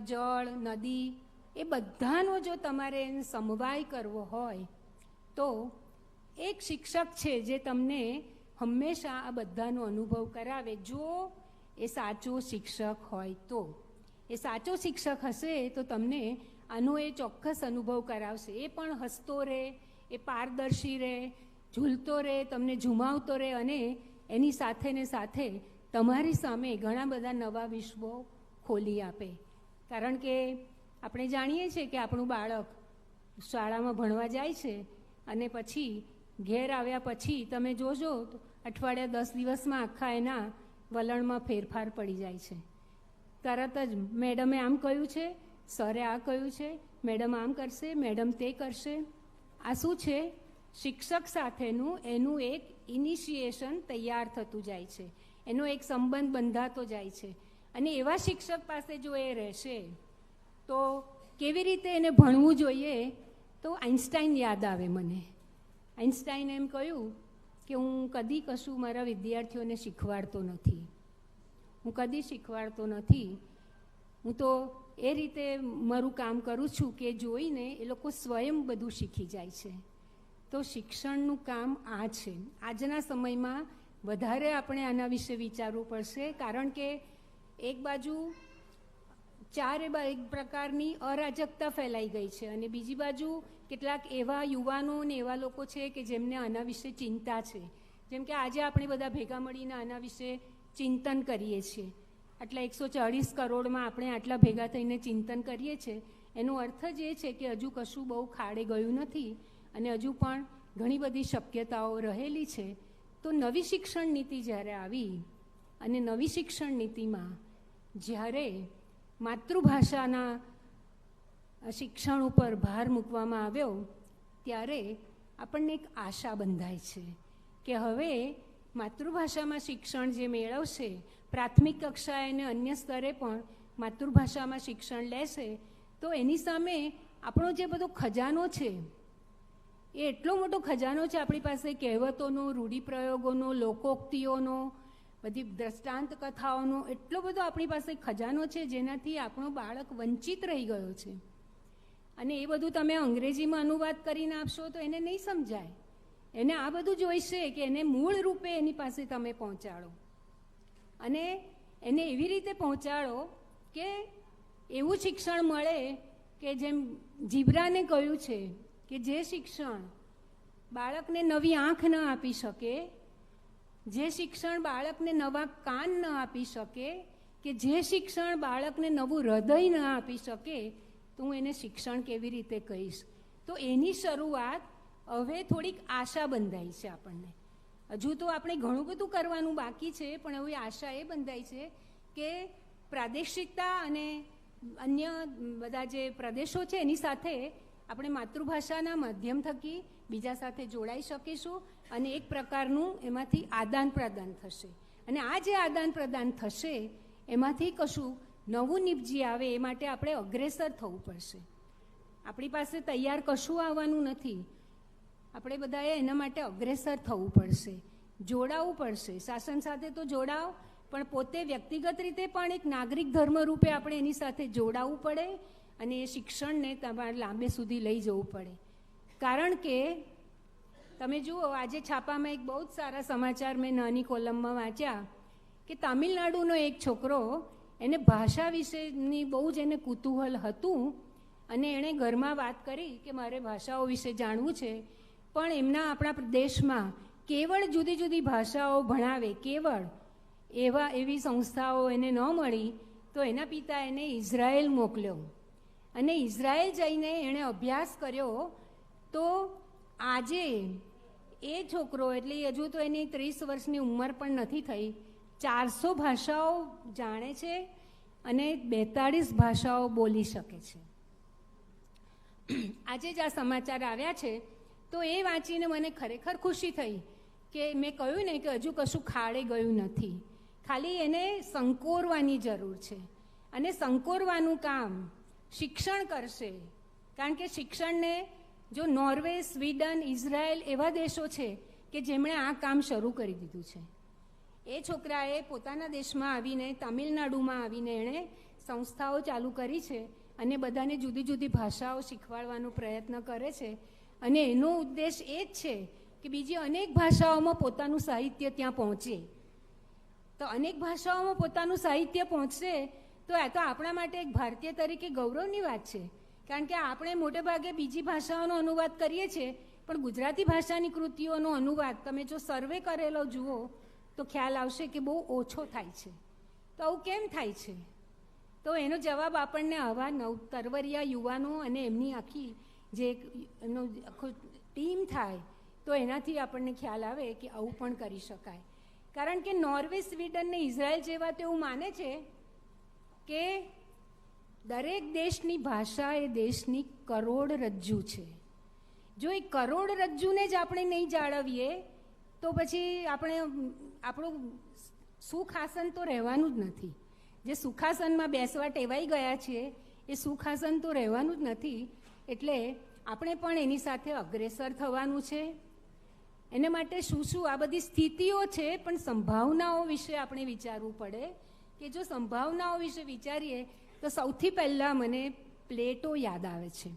જળ, નદી, એ બધાનો જો તમારે સમવાય કરવો હોય તો એક શિક્ષક છે જે તમને હંમેશા આ બધાનો અનુભવ કરાવે, જો એ સાચો શિક્ષક હોય તો. એ સાચો શિક્ષક હશે તો તમને આનો એ ચોક્કસ અનુભવ કરાવશે. એ પણ હસતો રહે, એ પારદર્શી રહે, ઝૂલતો રહે, તમને ઝુમાવતો રહે, અને એની સાથે ને સાથે તમારી સામે ઘણા બધા નવા વિશ્વો ખોલી આપે. કારણ કે આપણે જાણીએ છીએ કે આપણું બાળક શાળામાં ભણવા જાય છે અને પછી ઘેર આવ્યા પછી તમે જોજો તો અઠવાડિયા 10 દિવસમાં આખા એના વલણમાં ફેરફાર પડી જાય છે. તરત જ મેડમે આમ કહ્યું છે, સરે આ કહ્યું છે, મેડમ આમ કરશે, મેડમ તે કરશે. આ શું છે? શિક્ષક સાથેનું એનું એક ઇનિશિએશન તૈયાર થતું જાય છે, એનો એક સંબંધ બંધાતો જાય છે. અને એવા શિક્ષક પાસે જો એ રહેશે તો કેવી રીતે એને ભણવું જોઈએ? તો આઇન્સ્ટાઈન યાદ આવે મને. આઇન્સ્ટાઈને એમ કહ્યું કે હું કદી કશું મારા વિદ્યાર્થીઓને શીખવાડતો નથી, હું કદી શીખવાડતો નથી. હું તો એ રીતે મારું કામ કરું છું કે જોઈને એ લોકો સ્વયં બધું શીખી જાય છે. તો શિક્ષણનું કામ આ છે. આજના સમયમાં વધારે આપણે આના વિશે વિચારવું પડશે, કારણ કે એક બાજુ એક પ્રકારની અરાજકતા ફેલાઈ ગઈ છે અને બીજી બાજુ કેટલાક એવા યુવાનો ને એવા લોકો છે કે જેમને આના વિશે ચિંતા છે. જેમ કે આજે આપણે બધા ભેગા મળીને આના વિશે ચિંતન કરીએ છીએ. આટલા 140 કરોડમાં આપણે આટલા ભેગા થઈને ચિંતન કરીએ છીએ, એનો અર્થ જ એ છે કે હજુ કશું બહુ ખાડે ગયું નથી અને હજુ પણ ઘણી બધી શક્યતાઓ રહેલી છે. તો નવી શિક્ષણ નીતિ જ્યારે આવી અને નવી શિક્ષણ નીતિમાં જ્યારે માતૃભાષાના શિક્ષણ ઉપર ભાર મૂકવામાં આવ્યો ત્યારે આપણને એક આશા બંધાય છે કે હવે માતૃભાષામાં શિક્ષણ જે મેળવશે, પ્રાથમિક કક્ષાએ અને અન્ય સ્તરે પણ માતૃભાષામાં શિક્ષણ લેશે, તો એની સામે આપણો જે બધો ખજાનો છે એ એટલો મોટો ખજાનો છે આપણી પાસે, કહેવતોનો, રૂઢિપ્રયોગોનો, લોકોક્તિઓનો, બધી દ્રષ્ટાંત કથાઓનો એટલો બધો આપણી પાસે ખજાનો છે જેનાથી આપણો બાળક વંચિત રહી ગયો છે. અને એ બધું તમે અંગ્રેજીમાં અનુવાદ કરીને આપશો તો એને નહીં સમજાય. એને આ બધું જોઈશે કે એને મૂળ રૂપે એની પાસે તમે પહોંચાડો અને એને એવી રીતે પહોંચાડો કે એવું શિક્ષણ મળે કે જેમ જીબ્રાને કહ્યું છે કે જે શિક્ષણ બાળકને નવી આંખ ન આપી શકે, જે શિક્ષણ બાળકને નવા કાન ન આપી શકે, કે જે શિક્ષણ બાળકને નવું હૃદય ન આપી શકે, તો હું એને શિક્ષણ કેવી રીતે કહીશ? તો એની શરૂઆત હવે થોડીક આશા બંધાઈ છે આપણને. હજુ તો આપણે ઘણું બધું કરવાનું બાકી છે, પણ હવે આશા એ બંધાઈ છે કે પ્રાદેશિકતા અને અન્ય બધા જે પ્રદેશો છે એની સાથે આપણે માતૃભાષાના માધ્યમ થકી બીજા સાથે જોડાઈ શકીશું અને એક પ્રકારનું એમાંથી આદાન પ્રદાન થશે. અને આ જે આદાન પ્રદાન થશે એમાંથી કશું નવું નિપજી આવે એ માટે આપણે અગ્રેસર થવું પડશે. આપણી પાસે તૈયાર કશું આવવાનું નથી. આપણે બધાએ એના માટે અગ્રેસર થવું પડશે, જોડાવવું પડશે. શાસન સાથે તો જોડાવ, પણ પોતે વ્યક્તિગત રીતે પણ એક નાગરિક ધર્મ રૂપે આપણે એની સાથે જોડાવવું પડે અને એ શિક્ષણને તમારે લાંબે સુધી લઈ જવું પડે. કારણ કે તમે જુઓ, આજે છાપામાં એક બહુ જ સારા સમાચાર મેં નાની કોલમમાં વાંચ્યા કે તામિલનાડુનો એક છોકરો, એને ભાષા વિશેની બહુ જ એને કુતૂહલ હતું અને એણે ઘરમાં વાત કરી કે મારે ભાષાઓ વિશે જાણવું છે, પણ એમના આપણા દેશમાં કેવળ જુદી જુદી ભાષાઓ ભણાવે કેવળ એવી સંસ્થાઓ એને ન મળી, તો એના પિતા એને ઇઝરાયલ મોકલ્યો અને ઇઝરાયલ જઈને એણે અભ્યાસ કર્યો. તો આજે એ છોકરો, એટલે હજુ તો એની 30 વર્ષની ઉંમર પણ નથી થઈ, 400 ભાષાઓ જાણે છે અને 42 ભાષાઓ બોલી શકે છે. આજે જ આ સમાચાર આવ્યા છે તો એ વાંચીને મને ખરેખર ખુશી થઈ કે મેં કહ્યું ને કે હજુ કશું ખાડે ગયું નથી, ખાલી એને સંકોરવાની જરૂર છે. અને સંકોરવાનું કામ શિક્ષણ કરશે, કારણ કે શિક્ષણને જો નોર્વે, સ્વીડન, ઇઝરાયલ એવા દેશો છે કે જેમણે આ કામ શરૂ કરી દીધું છે. એ છોકરાએ પોતાના દેશમાં આવીને, તામિલનાડુમાં આવીને એણે સંસ્થાઓ ચાલુ કરી છે અને બધાને જુદી જુદી ભાષાઓ શીખવાડવાનો પ્રયત્ન કરે છે. અને એનો ઉદ્દેશ એ જ છે કે બીજી અનેક ભાષાઓમાં પોતાનું સાહિત્ય ત્યાં પહોંચે. તો અનેક ભાષાઓમાં પોતાનું સાહિત્ય પહોંચશે તો આ તો આપણા માટે એક ભારતીય તરીકે ગૌરવની વાત છે, કારણ કે આપણે મોટે ભાગે બીજી ભાષાઓનો અનુવાદ કરીએ છીએ, પણ ગુજરાતી ભાષાની કૃતિઓનો અનુવાદ તમે જો સર્વે કરેલો જુઓ તો ખ્યાલ આવશે કે બહુ ઓછો થાય છે. તો આવું કેમ થાય છે? તો એનો જવાબ આપણને આવા તરવરિયા યુવાનો અને એમની આખી જે એમનો આખો ટીમ થાય તો એનાથી આપણને ખ્યાલ આવે કે આવું પણ કરી શકાય. કારણ કે નોર્વે, સ્વીડન ને ઇઝરાયલ જેવા તો એવું માને છે કે દરેક દેશની ભાષા એ દેશની કરોડરજ્જુ છે. જો એ કરોડરજ્જુને જ આપણે નહીં જાળવીએ તો પછી આપણું સુખાસન તો રહેવાનું જ નથી. જે સુખાસનમાં બેસવા ટેવાઈ ગયા છીએ એ સુખાસન તો રહેવાનું જ નથી. એટલે આપણે પણ એની સાથે અગ્રેસર થવાનું છે. એને માટે શું આ બધી સ્થિતિઓ છે, પણ સંભાવનાઓ વિશે આપણે વિચારવું પડે. કે જો સંભાવનાઓ વિશે વિચારીએ તો સૌથી પહેલાં મને પ્લેટો યાદ આવે છે.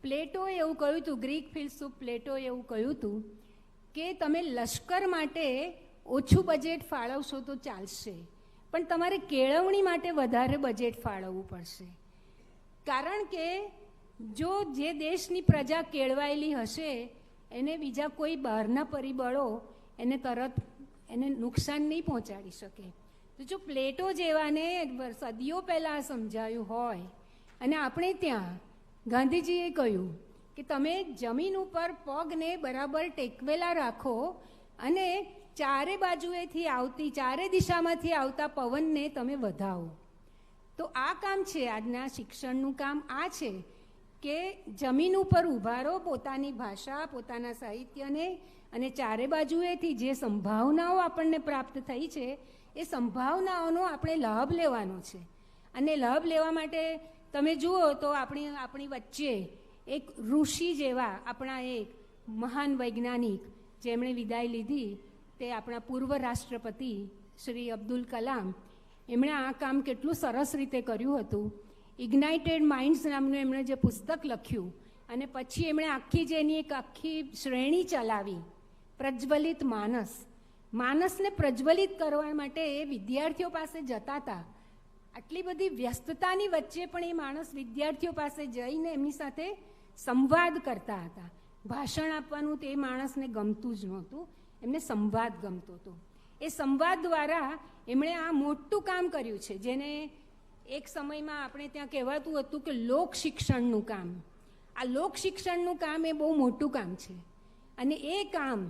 પ્લેટોએ એવું કહ્યું હતું, ગ્રીક ફિલસૂફ પ્લેટોએ એવું કહ્યું હતું કે તમે લશ્કર માટે ઓછું બજેટ ફાળવશો તો ચાલશે, પણ તમારે કેળવણી માટે વધારે બજેટ ફાળવવું પડશે. કારણ કે જો જે દેશની પ્રજા કેળવાયેલી હશે એને બીજા કોઈ બહારના પરિબળો એને નુકસાન નહીં પહોંચાડી શકે. તો જો પ્લેટો જેવાને સદીઓ પહેલાં સમજાયું હોય, અને આપણે ત્યાં ગાંધીજીએ કહ્યું કે તમે જમીન ઉપર પગને બરાબર ટેકવેલા રાખો અને ચારે બાજુએથી આવતી, ચારે દિશામાંથી આવતા પવનને તમે વધાવો. તો આ કામ છે આજના શિક્ષણનું કામ. આ છે કે જમીન ઉપર ઊભા રહો, પોતાની ભાષા, પોતાના સાહિત્યને, અને ચારે બાજુએથી જે સંભાવનાઓ આપણને પ્રાપ્ત થઈ છે એ સંભાવનાઓનો આપણે લાભ લેવાનો છે. અને લાભ લેવા માટે તમે જુઓ તો આપણી વચ્ચે એક ઋષિ જેવા આપણા એક મહાન વૈજ્ઞાનિક જેમણે વિદાય લીધી તે આપણા પૂર્વ રાષ્ટ્રપતિ શ્રી અબ્દુલ કલામ. એમણે આ કામ કેટલું સરસ રીતે કર્યું હતું. ઇગ્નાઇટેડ માઇન્ડ્સ નામનું એમણે જે પુસ્તક લખ્યું, અને પછી એમણે એની એક આખી શ્રેણી ચલાવી, પ્રજ્વલિત માનસ. માનસને પ્રજ્વલિત કરવા માટે એ વિદ્યાર્થીઓ પાસે જતા હતા. આટલી બધી વ્યસ્તતાની વચ્ચે પણ એ માણસ વિદ્યાર્થીઓ પાસે જઈને એમની સાથે સંવાદ કરતા હતા. ભાષણ આપવાનું તે માણસને ગમતું જ નહોતું, એમને સંવાદ ગમતો હતો. એ સંવાદ દ્વારા એમણે આ મોટું કામ કર્યું છે, જેને એક સમયમાં આપણે ત્યાં કહેવાતું હતું કે લોક શિક્ષણનું કામ. આ લોક શિક્ષણનું કામ એ બહુ મોટું કામ છે. અને એ કામ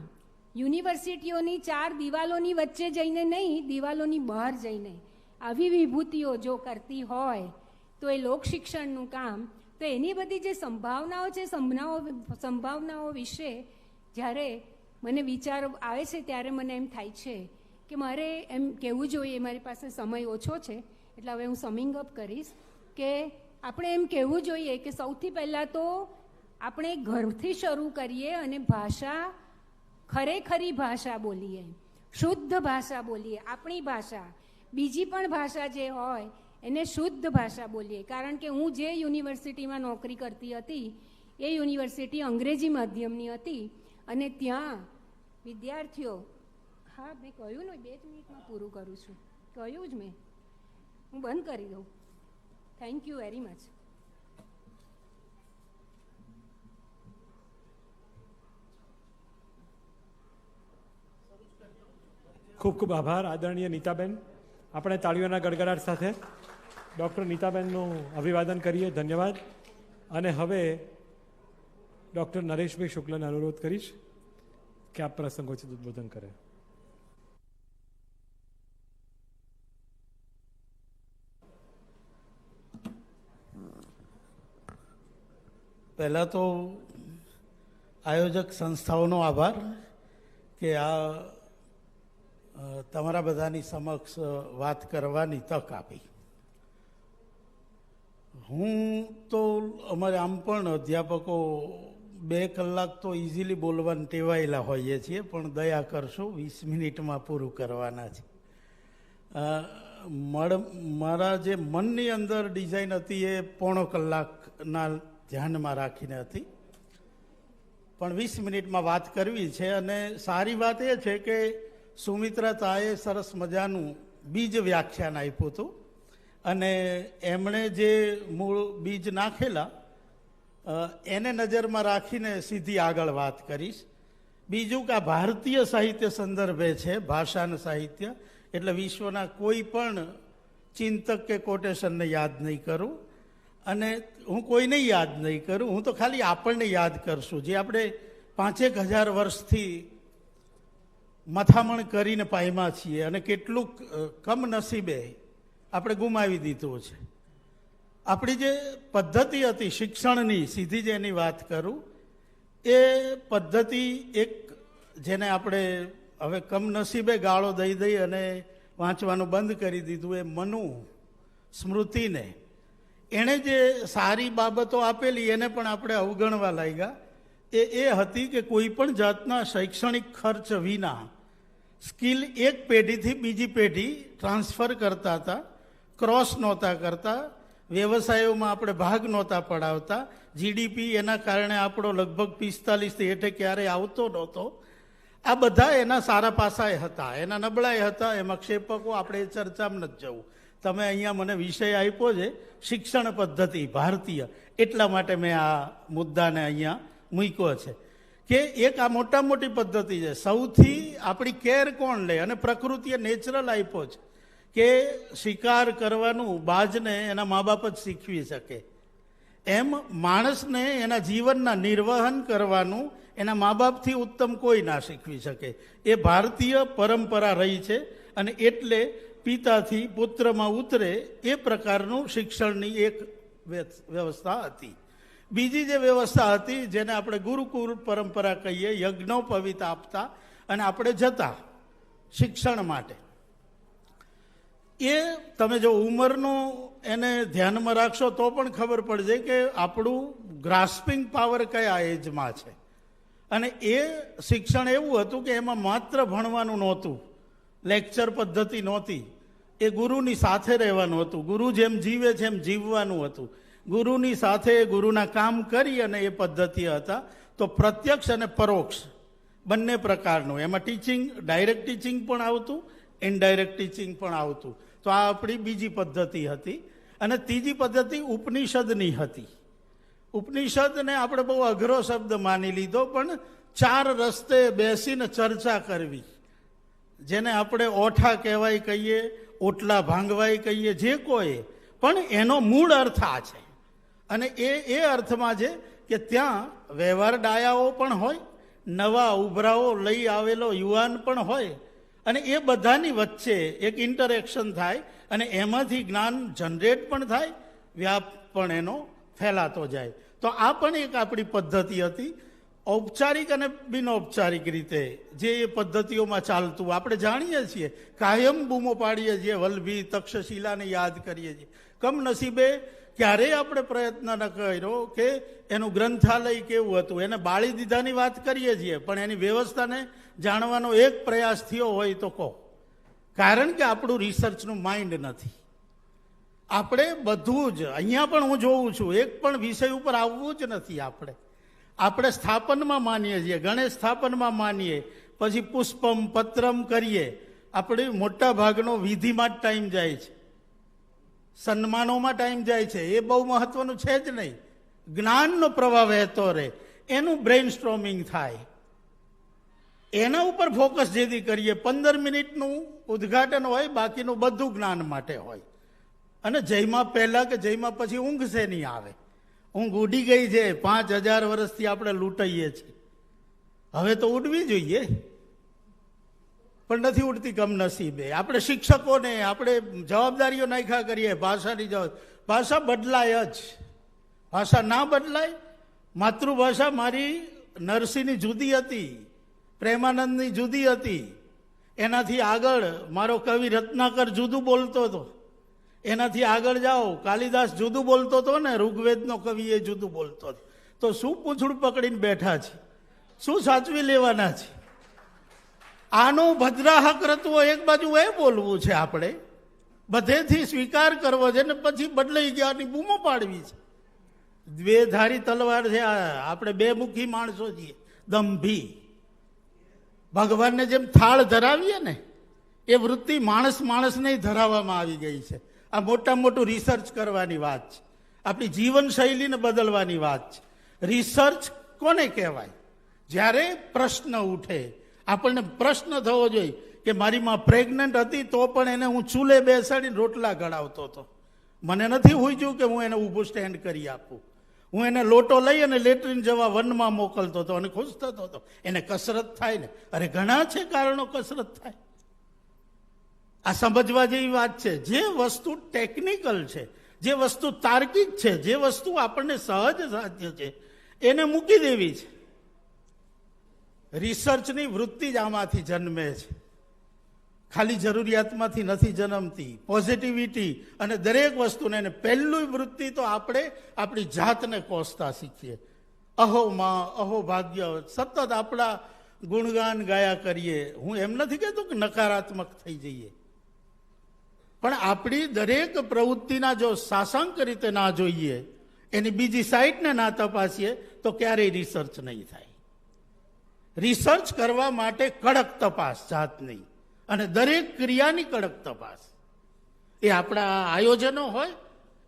યુનિવર્સિટીઓની 4 દિવાલોની વચ્ચે જઈને નહીં, દિવાલોની બહાર જઈને આવી વિભૂતિઓ જો કરતી હોય તો એ લોક શિક્ષણનું કામ. તો એની બધી જે સંભાવનાઓ છે, સંભાવનાઓ વિશે જ્યારે મને વિચાર આવે છે ત્યારે મને એમ થાય છે કે મારે એમ કહેવું જોઈએ. મારી પાસે સમય ઓછો છે એટલે હવે હું સમિંગ અપ કરીશ કે આપણે એમ કહેવું જોઈએ કે સૌથી પહેલાં તો આપણે ઘરથી શરૂ કરીએ અને ભાષા, ખરેખરી ભાષા બોલીએ, શુદ્ધ ભાષા બોલીએ. આપણી ભાષા, બીજી પણ ભાષા જે હોય એને શુદ્ધ ભાષા બોલીએ. કારણ કે હું જે યુનિવર્સિટીમાં નોકરી કરતી હતી એ યુનિવર્સિટી અંગ્રેજી માધ્યમની હતી, અને ત્યાં વિદ્યાર્થીઓ, હા મેં કહ્યું ને 2 મિનિટમાં પૂરું કરું છું, કહ્યું જ મેં, હું બંધ કરી દઉં. Thank you very much. ખૂબ ખૂબ આભાર આદરણીય નીતાબેન. આપણે તાળીઓના ગડગડાટ સાથે ડૉક્ટર નીતાબેનનું અભિવાદન કરીએ. ધન્યવાદ. અને હવે ડૉક્ટર નરેશભાઈ શુક્લને અનુરોધ કરીશ કે આપ પ્રસંગોચિત ઉદ્બોધન કરે. પહેલાં તો આયોજક સંસ્થાઓનો આભાર કે આ તમારા બધાની સમક્ષ વાત કરવાની તક આપી. હું તો અમારે આમ પણ અધ્યાપકો 2 કલાક તો ઇઝીલી બોલવાને ટેવાયેલા હોઈએ છીએ, પણ દયા કરશો 20 મિનિટમાં પૂરું કરવાના છે. મારા જે મનની અંદર ડિઝાઇન હતી એ 1.5 કલાકના ધ્યાનમાં રાખીને હતી, પણ 20 મિનિટમાં વાત કરવી છે. અને સારી વાત એ છે કે સુમિત્રા તાએ સરસ મજાનું બીજ વ્યાખ્યાન આપ્યું હતું, અને એમણે જે મૂળ બીજ નાખેલા એને નજરમાં રાખીને સીધી આગળ વાત કરીશ. બીજું કે આ ભારતીય સાહિત્ય સંદર્ભે છે, ભાષાનું સાહિત્ય, એટલે વિશ્વના કોઈ પણ ચિંતક કે કોટેશનને યાદ નહીં કરું, અને હું કોઈને યાદ નહીં કરું. હું તો ખાલી આપણને યાદ કરશું જે આપણે 5,000 વર્ષથી મથામણ કરીને પામ્યા છીએ, અને કેટલુંક કમનસીબે આપણે ગુમાવી દીધું છે. આપણી જે પદ્ધતિ હતી શિક્ષણની, સીધી જ એની વાત કરું એ પદ્ધતિ એક જેને આપણે હવે કમનસીબે ગાળો દઈ દઈ અને વાંચવાનું બંધ કરી દીધું, એ મનુ સ્મૃતિને એણે જે સારી બાબતો આપેલી એને પણ આપણે અવગણવા લાગ્યા. એ હતી કે કોઈ પણ જાતના શૈક્ષણિક ખર્ચ વિના સ્કિલ એક પેઢીથી બીજી પેઢી ટ્રાન્સફર કરતા હતા, ક્રોસ નહોતા કરતા, વ્યવસાયોમાં આપણે ભાગ નહોતા પડાવતા, જીડીપી એના કારણે આપણો લગભગ 45થી હેઠે ક્યારેય આવતો નહોતો. આ બધા એના સારા પાસાએ હતા, એના નબળાઈ હતા, એમાં ક્ષેપકો, આપણે એ ચર્ચામાં નથી જવું. તમે અહીંયા મને વિષય આપ્યો છે શિક્ષણ પદ્ધતિ ભારતીય, એટલા માટે મેં આ મુદ્દાને અહીંયા મૂક્યો છે કે એક આ મોટા મોટી પદ્ધતિ છે. સૌથી આપણી કેર કોણ લે? અને પ્રકૃતિએ નેચરલ આપ્યો છે કે શિકાર કરવાનું બાજને એના મા બાપ જ શીખવી શકે, એમ માણસને એના જીવનના નિર્વહન કરવાનું એના મા બાપથી ઉત્તમ કોઈ ના શીખવી શકે. એ ભારતીય પરંપરા રહી છે અને એટલે પિતાથી પુત્રમાં ઉતરે એ પ્રકારનું શિક્ષણની એક વ્યવસ્થા હતી. બીજી જે વ્યવસ્થા હતી જેને આપણે ગુરુકુળ પરંપરા કહીએ, યજ્ઞોપવિત આપતા અને આપણે જતા શિક્ષણ માટે. એ તમે જો ઉંમરનું એને ધ્યાનમાં રાખશો તો પણ ખબર પડશે કે આપણું ગ્રાસ્પિંગ પાવર કયા એજમાં છે. અને એ શિક્ષણ એવું હતું કે એમાં માત્ર ભણવાનું નહોતું, લેક્ચર પદ્ધતિ નહોતી, એ ગુરુની સાથે રહેવાનું હતું, ગુરુ જેમ જીવે છે એમ જીવવાનું હતું, ગુરુની સાથે ગુરુના કામ કરી અને એ પદ્ધતિ હતા. તો પ્રત્યક્ષ અને પરોક્ષ બંને પ્રકારનું એમાં ટીચિંગ, ડાયરેક્ટ ટીચિંગ પણ આવતું, ઇનડાયરેક્ટ ટીચિંગ પણ આવતું. તો આ આપણી બીજી પદ્ધતિ હતી. અને ત્રીજી પદ્ધતિ ઉપનિષદની હતી. ઉપનિષદને આપણે બહુ અઘરો શબ્દ માની લીધો, પણ 4 રસ્તે બેસીને ચર્ચા કરવી, જેને આપણે ઓઠા કહેવાય કહીએ, ઓટલા ભાંગવાય કહીએ, જે કોઈ, પણ એનો મૂળ અર્થ આ છે. અને એ અર્થમાં છે કે ત્યાં વ્યવહાર ડાયાઓ પણ હોય, નવા ઉભરાઓ લઈ આવેલો યુવાન પણ હોય, અને એ બધાની વચ્ચે એક ઇન્ટરેક્શન થાય અને એમાંથી જ્ઞાન જનરેટ પણ થાય, વ્યાપ પણ એનો ફેલાતો જાય. તો આ પણ એક આપણી પદ્ધતિ હતી. ઔપચારિક અને બિનૌપચારિક રીતે જે એ પદ્ધતિઓમાં ચાલતું આપણે જાણીએ છીએ, કાયમ બૂમો પાડીએ છીએ, વલ્લભી તક્ષશિલાને યાદ કરીએ છીએ. કમનસીબે ક્યારેય આપણે પ્રયત્ન ન કર્યો કે એનું ગ્રંથાલય કેવું હતું, એને બાળી દીધાની વાત કરીએ છીએ, પણ એની વ્યવસ્થાને જાણવાનો એક પ્રયાસ થયો હોય તો કહો. કારણ કે આપણું રિસર્ચનું માઇન્ડ નથી. આપણે બધું જ અહીંયા પણ હું જોઉં છું, એક પણ વિષય ઉપર આવવું જ નથી. આપણે સ્થાપનમાં માનીએ છીએ, ગણેશ સ્થાપનમાં માનીએ, પછી પુષ્પમ પત્રમ કરીએ. આપણે મોટા ભાગનો વિધિમાં જ ટાઈમ જાય છે, સન્માનોમાં ટાઈમ જાય છે. એ બહુ મહત્વનું છે જ નહીં. જ્ઞાનનો પ્રવાહ વહેતો રહે, એનું બ્રેઇન સ્ટ્રોમિંગ થાય, એના ઉપર ફોકસ જેથી કરીએ. 15 મિનિટનું ઉદ્ઘાટન હોય, બાકીનું બધું જ્ઞાન માટે હોય. અને જયમાં પહેલા કે જયમાં પછી ઊંઘ છે નહીં આવે. ઊંઘ ઉડી ગઈ છે. 5000 વર્ષથી આપણે લૂંટાઈએ છીએ. હવે તો ઉડવી જોઈએ, પણ નથી ઉડતી કમનસીબે. આપણે શિક્ષકોને આપણે જવાબદારીઓ નાખ્યા કરીએ ભાષાની ભાષા બદલાય જ. ભાષા ના બદલાય. માતૃભાષા મારી નરસિંહની જુદી હતી, પ્રેમાનંદની જુદી હતી. એનાથી આગળ મારો કવિ રત્નાકર જુદું બોલતો હતો. એનાથી આગળ જાઓ, કાલિદાસ જુદું બોલતો હતો ને, ઋગ્વેદનો કવિ એ જુદું બોલતો હતો. તો શું પૂંછડું પકડીને બેઠા છે? શું સાચવી લેવાના છે? આનો ભદ્રાહક રત્વો એક બાજુ એ બોલવું છે, આપણે બધેથી સ્વીકાર કરવો છે ને પછી બદલાઈ ગયાની બૂમો પાડવી છે. 2 ધારી તલવાર છે. આપણે 2 મુખી માણસો છીએ, દંભી. ભગવાનને જેમ થાળ ધરાવીએ ને, એ વૃત્તિ માણસને ધરાવવામાં આવી ગઈ છે. આ મોટું રિસર્ચ કરવાની વાત છે. આપણી જીવનશૈલીને બદલવાની વાત છે. રિસર્ચ કોને કહેવાય? જ્યારે પ્રશ્ન ઉઠે. આપણને પ્રશ્ન થવો જોઈએ કે મારી માં પ્રેગ્નન્ટ હતી તો પણ એને હું ચૂલે બેસાડીને રોટલા ઘડાવતો હતો. મને નથી હુંજ્યું કે હું એને ઊભું સ્ટેન્ડ કરી આપું. હું એને લોટો લઈ અને લેટ્રિન જવા વનમાં મોકલતો હતો અને ખુશ થતો હતો. એને કસરત થાય ને. અરે ઘણા છે કારણો કસરત થાય. આ સમજવા જેવી વાત છે. જે વસ્તુ ટેકનિકલ છે, જે વસ્તુ તાર્કિક છે, જે વસ્તુ આપણને સહજ સાધ્ય છે, એને મૂકી દેવી છે. રિસર્ચની વૃત્તિ જ આમાંથી જન્મે છે. ખાલી જરૂરિયાતમાંથી નથી જન્મતી. પોઝિટિવિટી અને દરેક વસ્તુને એને પહેલું વૃત્તિ તો આપણે આપણી જાતને કોસતા શીખીએ. અહો માં, અહો ભાગ્ય, સતત આપણા ગુણગાન ગાયા કરીએ. હું એમ નથી કહેતો કે નકારાત્મક થઈ જઈએ, પણ આપણી દરેક પ્રવૃત્તિના જો સાસાંક રીતે ના જોઈએ, એની બીજી સાઈડને ના તપાસીએ તો ક્યારેય રિસર્ચ નહીં થાય. રિસર્ચ કરવા માટે કડક તપાસ જાતની અને દરેક ક્રિયાની કડક તપાસ. એ આપણા આયોજનો હોય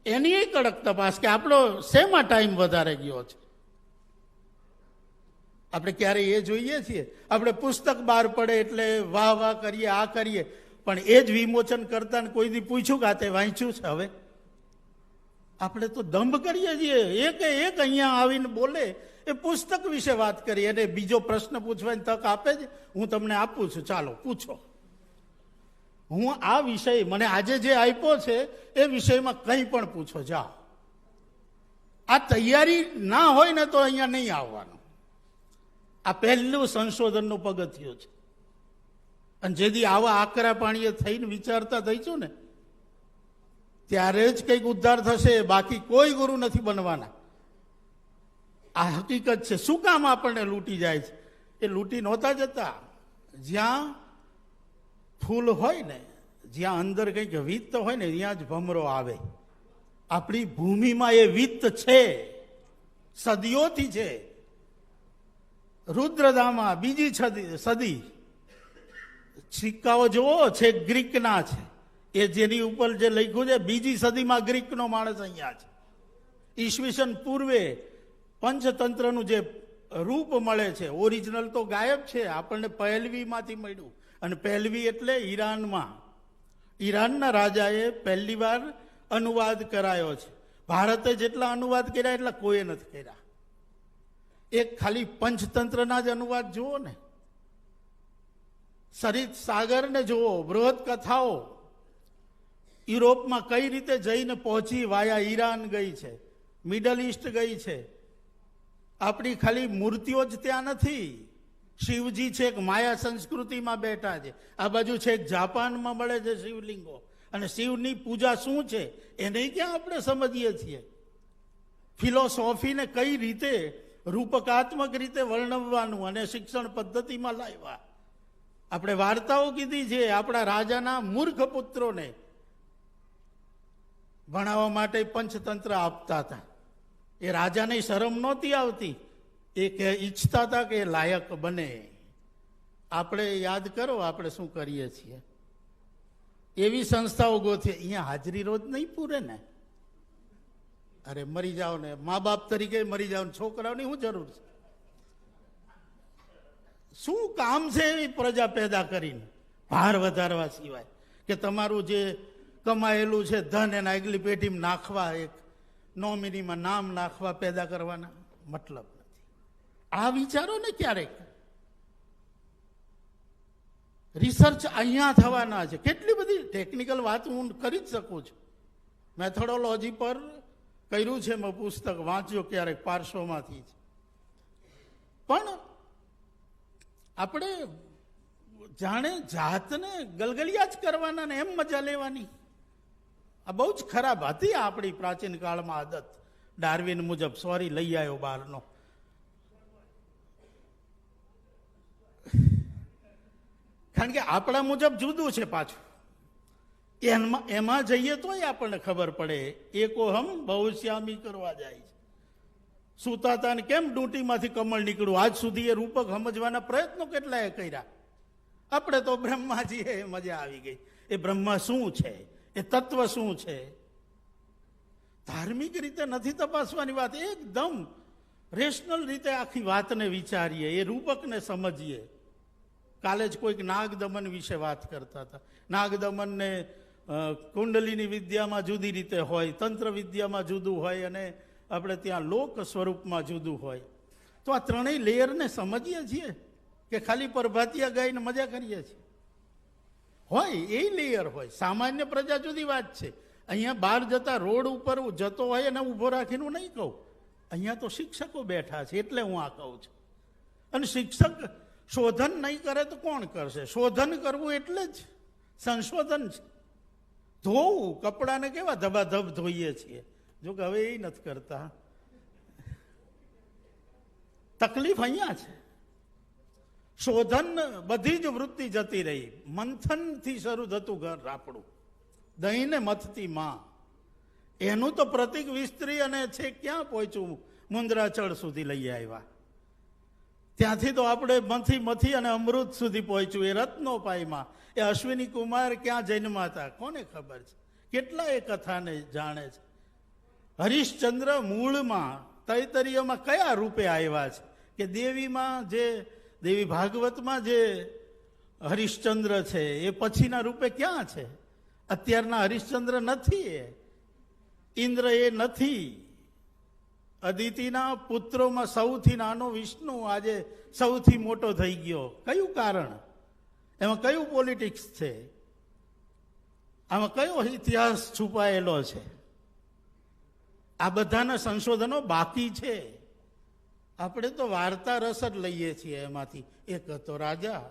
એની કડક તપાસ કે આપણો શેમાં ટાઈમ વધારે ગયો છે. આપણે ક્યારેય એ જોઈએ છીએ? આપણે પુસ્તક બહાર પડે એટલે વાહ વાહ કરીએ, આ કરીએ, પણ એ જ વિમોચન કરતા કોઈ દી પૂછ્યું કે આ તે વાંચ્યું છે? હવે આપણે તો દંભ કરીએ છીએ. એક અહીંયા આવીને બોલે એ પુસ્તક વિશે વાત કરી અને બીજો પ્રશ્ન પૂછવાની તક આપે જ. હું તમને આપું છું, ચાલો પૂછો. હું આ વિષય મને આજે જે આપ્યો છે એ વિષયમાં કંઈ પણ પૂછો, જાઓ. આ તૈયારી ના હોય ને તો અહીંયા નહીં આવવાનું. આ પહેલું સંશોધનનું પગથિયું છે. અને જેથી આવા આકરા પાણીએ થઈને વિચારતા થઈશું ને ત્યારે જ કંઈક ઉદ્ધાર થશે. બાકી કોઈ ગુરુ નથી બનવાના. આ હકીકત છે. શું કામ આપણને લૂંટી જાય છે? એ લૂંટી નહોતા જતા. જ્યાં ફૂલ હોય ને, જ્યાં અંદર કંઈક વિત્ત હોય ને, ત્યાં જ ભમરો આવે. આપણી ભૂમિમાં એ વિત્ત છે, સદીઓથી છે. રુદ્રદામાં બીજી સદી સિક્કાઓ જુઓ છે, ગ્રીકના છે. એ જેની ઉપર જે લખ્યું છે બીજી સદીમાં ગ્રીકનો માણસ અહીંયા છે. ઈસવીસન પૂર્વે પંચતંત્રનું જે રૂપ મળે છે, ઓરિજિનલ તો ગાયબ છે, આપણને પહેલવીમાંથી મળ્યું. અને પહેલવી એટલે ઈરાનમાં. ઈરાનના રાજાએ પહેલી વાર અનુવાદ કરાયો છે. ભારતે જેટલા અનુવાદ કર્યા એટલા કોઈએ નથી કર્યા. એક ખાલી પંચતંત્રના જ અનુવાદ જુઓ ને, સરિત સાગરને જુઓ, બૃહદ કથાઓ યુરોપમાં કઈ રીતે જઈને પહોંચી, વાયા ઈરાન ગઈ છે, મિડલ ઈસ્ટ ગઈ છે. આપણી ખાલી મૂર્તિઓ જ ત્યાં નથી. શિવજી છે એક માયા સંસ્કૃતિમાં બેઠા છે. આ બાજુ છે એક જાપાનમાં મળે છે શિવલિંગો. અને શિવની પૂજા શું છે એને ક્યાં આપણે સમજીએ છીએ. ફિલોસોફીને કઈ રીતે રૂપકાત્મક રીતે વર્ણવવાનું અને શિક્ષણ પદ્ધતિમાં લાવ્યા. આપણે વાર્તાઓ કીધી છે. આપણા રાજાના મૂર્ખ પુત્રોને ભણાવવા માટે પંચતંત્ર આપતા હતા. એ રાજાને શરમ નહોતી આવતી. એ કે ઈચ્છતા હતા કે લાયક બને. આપણે યાદ કરો આપણે શું કરીએ છીએ. એવી સંસ્થાઓ ગોથી. અહીંયા હાજરી રોજ નહીં પૂરે ને. અરે મરી જાઓ ને, મા બાપ તરીકે મરી જાઓ ને, છોકરાઓની શું જરૂર છે? શું કામ છે એવી પ્રજા પેદા કરીને ભાર વધારવા સિવાય? કે તમારું જે કમાયેલું છે ધન એના આગલી પેઢીમાં નાખવા, એક નોમિનીમાં નામ નાખવા, પેદા કરવાના મતલબ નથી. આ વિચારો ને ક્યારેક. રિસર્ચ અહીંયા થવાના છે. કેટલી બધી ટેકનિકલ વાત હું કરી જ શકું છું. મેથોડોલોજી પર કર્યું છે મેં પુસ્તક, વાંચ્યો ક્યારેક પાર્શ્વમાંથી. પણ આપણે જાણે જાતને ગલગલિયા જ કરવાના ને એમ મજા લેવાની. આ બહુ જ ખરાબ હતી આપણી પ્રાચીન કાળમાં આદત. ડાર્વિન મુજબ, સોરી લઈ આવ્યો બહારનો. કારણ કે આપણા મુજબ જુદું છે પાછું. એમાં જઈએ તોય આપણને ખબર પડે. એકોહમ બહુશ્યામી કરવા જાય છે. સુતાતા ને કેમ ડૂંટીમાંથી કમળ નીકળ્યું, આજ સુધી એ રૂપક સમજવાના પ્રયત્નો કેટલાય કર્યા. આપણે તો બ્રહ્માજી એ મજા આવી ગઈ. એ બ્રહ્મા શું છે, એ તત્વ શું છે, ધાર્મિક રીતે નથી તપાસવાની વાત. એકદમ રેશનલ રીતે આખી વાતને વિચારીએ, એ રૂપકને સમજીએ. કાલે જ કોઈક નાગદમન વિશે વાત કરતા હતા. નાગદમનને કુંડલીની વિદ્યામાં જુદી રીતે હોય, તંત્ર વિદ્યામાં જુદું હોય, અને આપણે ત્યાં લોક સ્વરૂપમાં જુદું હોય. તો આ ત્રણેય લેયરને સમજીએ છીએ કે ખાલી પ્રભાતિયા ગાઈને મજા કરીએ છીએ? હોય એ લેયર હોય. સામાન્ય પ્રજા જુદી વાત છે. અહીંયા બહાર જતા રોડ ઉપર જતો હોય અને ઊભો રાખીને હું નહીં કહું. અહીંયા તો શિક્ષકો બેઠા છે એટલે હું આ કહું છું. અને શિક્ષક શોધન નહીં કરે તો કોણ કરશે? શોધન કરવું એટલે જ સંશોધન છે. ધોવું, કપડાને કેવા ધબાધબ ધોઈએ છીએ, જો કે હવે એ નથી કરતા. તકલીફ અહીંયા છે. શોધન બધી જ વૃત્તિ જતી રહી. મંથનથી શરૂ થતું ઘર આપણું, દહીંને મથતી માં, એનું તો પ્રતિક વિસ્તરી અને છે ક્યાં પહોંચ્યું? મુંદ્રાચળ સુધી લઈ આવ્યા. ત્યાંથી તો આપણે મથી અને અમૃત સુધી પહોંચ્યું. એ રત્નોપાયમાં એ અશ્વિની કુમાર ક્યાં જન્મા હતા કોને ખબર છે? કેટલા એ કથાને જાણે છે. હરિશ્ચંદ્ર મૂળમાં તૈતરીયમાં કયા રૂપે આવ્યા છે? કે દેવીમાં જે દેવી ભાગવતમાં જે હરિશ્ચંદ્ર છે એ પછીના રૂપે ક્યાં છે? અત્યારના હરિશ્ચંદ્ર નથી, એ ઇન્દ્ર એ નથી. અદિતિના પુત્રોમાં સૌથી નાનો વિષ્ણુ આજે સૌથી મોટો થઈ ગયો. કયું કારણ? એમાં કયું પોલિટિક્સ છે? આમાં કયો ઇતિહાસ છુપાયેલો છે? આ બધાના સંશોધનો બાકી છે. આપણે તો વાર્તા રસ જ લઈએ છીએ એમાંથી. એક હતો રાજા,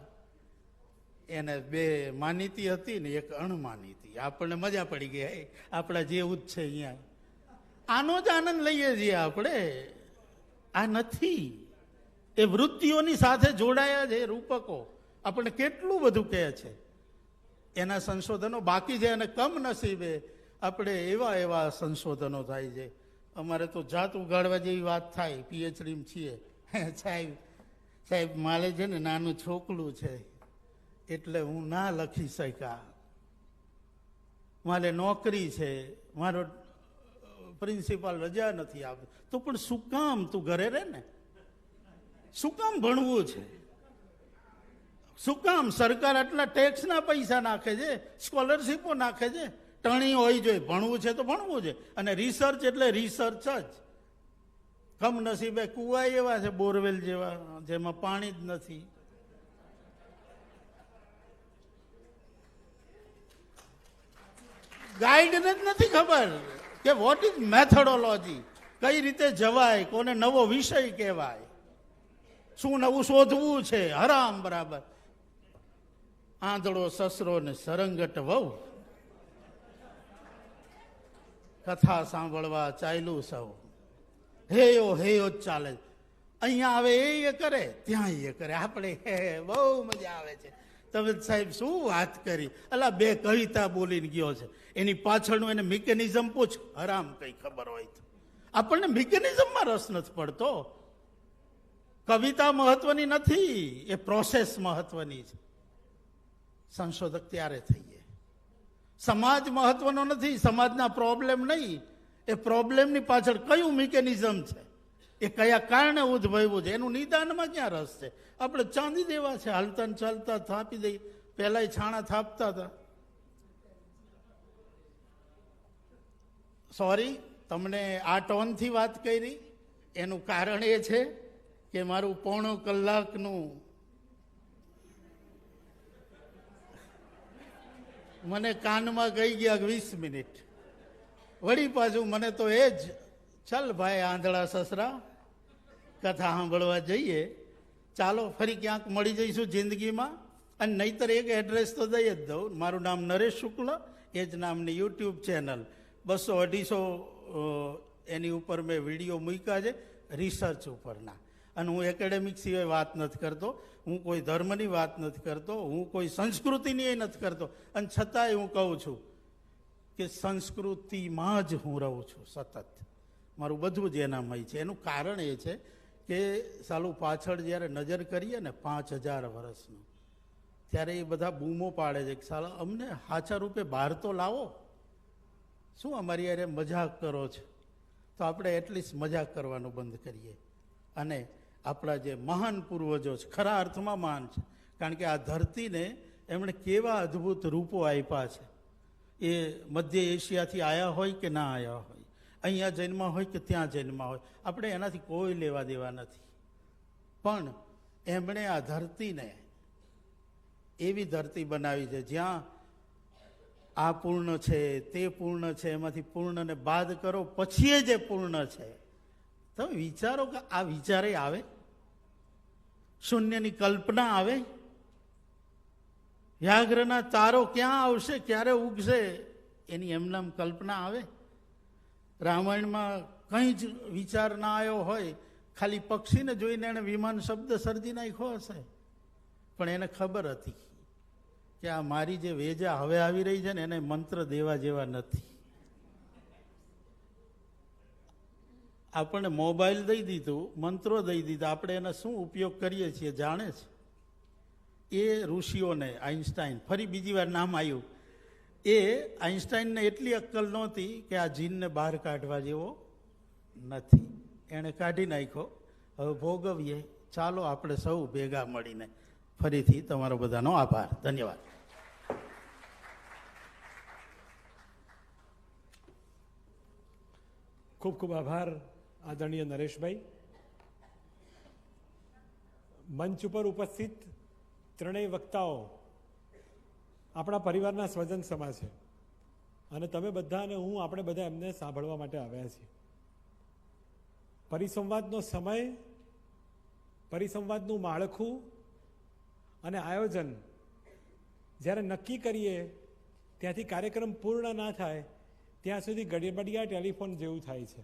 એને 2 માનીતી હતી ને 1 અણમાનીતી. આપણને મજા પડી ગઈ, આપણા જેવું જ છે અહીંયા. આનો જ આનંદ લઈએ છીએ આપણે. આ નથી. એ વૃત્તિઓની સાથે જોડાયા છે રૂપકો. આપણને કેટલું બધું કહે છે. એના સંશોધનો બાકી છે અને કમનસીબે આપણે એવા સંશોધનો થાય છે. અમારે તો જાત ઉગાડવા જેવી વાત થાય, પીએચડીમાં છીએ. સાહેબ મારે છે ને નાનું છોકલું છે એટલે હું ના લખી શક્યા. મારે નોકરી છે, મારો પ્રિન્સિપાલ રજા નથી આપતો. તો પણ શું કામ તું ઘરે રહે ને? શું કામ ભણવું છે? શું કામ સરકાર આટલા ટેક્સના પૈસા નાખે છે, સ્કોલરશીપો નાખે છે? ટણી હોય જોઈએ. ભણવું છે તો ભણવું છે. અને રિસર્ચ એટલે રિસર્ચ જ. કમનસીબે કુવા એવા છે બોરવેલ જેવા, જેમાં પાણી જ નથી. ગાઈડને જ નથી ખબર કે વોટ ઇઝ મેથોડોલોજી, કઈ રીતે જવાય, કોને નવો વિષય કહેવાય, શું નવું શોધવું છે. હરામ બરાબર આંધળો સસરો ને સરંગટ વહુ, કથા સાંભળવા ચાલ્યું સૌ. હેયો જ ચાલે. અહીંયા આવે એ કરે, ત્યાં એ કરે. આપણે બહુ મજા આવે છે. તમે સાહેબ શું વાત કરી? અલા 2 કવિતા બોલીને ગયો છે, એની પાછળનું એને મિકેનિઝમ પૂછ. હરામ કઈ ખબર હોય તો. આપણને મિકેનિઝમમાં રસ નથી પડતો. કવિતા મહત્વની નથી, એ પ્રોસેસ મહત્વની છે. સંશોધક ત્યારે થઈએ. સમાજ મહત્વનો નથી, સમાજના પ્રોબ્લેમ નહીં. એ પ્રોબ્લેમની પાછળ કયું મિકેનિઝમ છે, એ કયા કારણે ઉદ્ભવ્યું છે, એનું નિદાનમાં ક્યાં રસ છે? આપણે ચાંદી દેવા છે, હાલતા ને ચાલતા થાપી દઈ. પહેલા છાણા થાપતા હતા. સોરી, તમને આ ટોનથી વાત કરી. એનું કારણ એ છે કે મારું 1.5 કલાકનું મને કાનમાં ગઈ ગયા 20 મિનિટ. વળી પાછું મને તો એ જ, ચાલ ભાઈ આંધળા સસરા, કથા સાંભળવા જઈએ. ચાલો ફરી ક્યાંક મળી જઈશું જિંદગીમાં. અને નહીતર એક એડ્રેસ તો દઈ જ દઉં. મારું નામ નરેશ શુક્લ, એ જ નામની યુટ્યુબ ચેનલ. 200-250 એની ઉપર મેં વિડીયો મૂક્યા છે રિસર્ચ ઉપરના. અને હું એકેડેમિક સિવાય વાત નથી કરતો, હું કોઈ ધર્મની વાત નથી કરતો, હું કોઈ સંસ્કૃતિની એ નથી કરતો. અને છતાંય હું કહું છું કે સંસ્કૃતિમાં જ હું રહું છું સતત. મારું બધું જ એનામય છે. એનું કારણ એ છે કે સાલું પાછળ જ્યારે નજર કરીએ ને 5000 વર્ષનું, ત્યારે એ બધા બૂમો પાડે છે કે સાલા અમને સાચા રૂપે બહાર તો લાવો. શું અમારી યારે મજાક કરો છો? તો આપણે એટલીસ્ટ મજાક કરવાનું બંધ કરીએ. અને આપણા જે મહાન પૂર્વજો છે, ખરા અર્થમાં મહાન છે. કારણ કે આ ધરતીને એમણે કેવા અદ્ભુત રૂપો આપ્યા છે. એ મધ્ય એશિયાથી આવ્યા હોય કે ના આવ્યા હોય, અહીંયા જન્મા હોય કે ત્યાં જન્મા હોય, આપણે એનાથી કોઈ લેવા દેવા નથી. પણ એમણે આ ધરતીને એવી ધરતી બનાવી છે જ્યાં આ પૂર્ણ છે, તે પૂર્ણ છે, એમાંથી પૂર્ણને બાદ કરો પછી જે પૂર્ણ છે. તમે વિચારો કે આ વિચારે આવે? શૂન્યની કલ્પના આવે? વ્યાઘ્રના તારો ક્યાં આવશે, ક્યારે ઉગશે, એની એમનામ કલ્પના આવે? રામાયણમાં કંઈ જ વિચાર ના આવ્યો હોય, ખાલી પક્ષીને જોઈને એણે વિમાન શબ્દ સર્જી નાખ્યો હશે, પણ એને ખબર હતી કે આ મારી જે વેજા હવે આવી રહી છે ને એને મંત્ર દેવા જેવા નથી. આપણને મોબાઈલ દઈ દીધું, મંત્રો દઈ દીધા, આપણે એનો શું ઉપયોગ કરીએ છીએ જાણે છે? એ ઋષિઓને, આઈન્સ્ટાઈન, ફરી બીજી વાર નામ આવ્યું, એ આઈન્સ્ટાઈનને એટલી અક્કલ નહોતી કે આ જીનને બહાર કાઢવા જેવો નથી, એણે કાઢી નાખ્યો. હવે ભોગવીએ. ચાલો આપણે સૌ ભેગા મળીને. ફરીથી તમારો બધાનો આભાર, ધન્યવાદ. ખૂબ ખૂબ આભાર આદરણીય નરેશભાઈ. મંચ ઉપર ઉપસ્થિત ત્રણેય વક્તાઓ આપણા પરિવારના સ્વજન સમા છે અને તમે બધા અને હું, આપણે બધા એમને સાંભળવા માટે આવ્યા છીએ. પરિસંવાદનો સમય, પરિસંવાદનું માળખું અને આયોજન જ્યારે નક્કી કરીએ ત્યાંથી કાર્યક્રમ પૂર્ણ ના થાય ત્યાં સુધી ગડબડિયા ટેલિફોન જેવું થાય છે.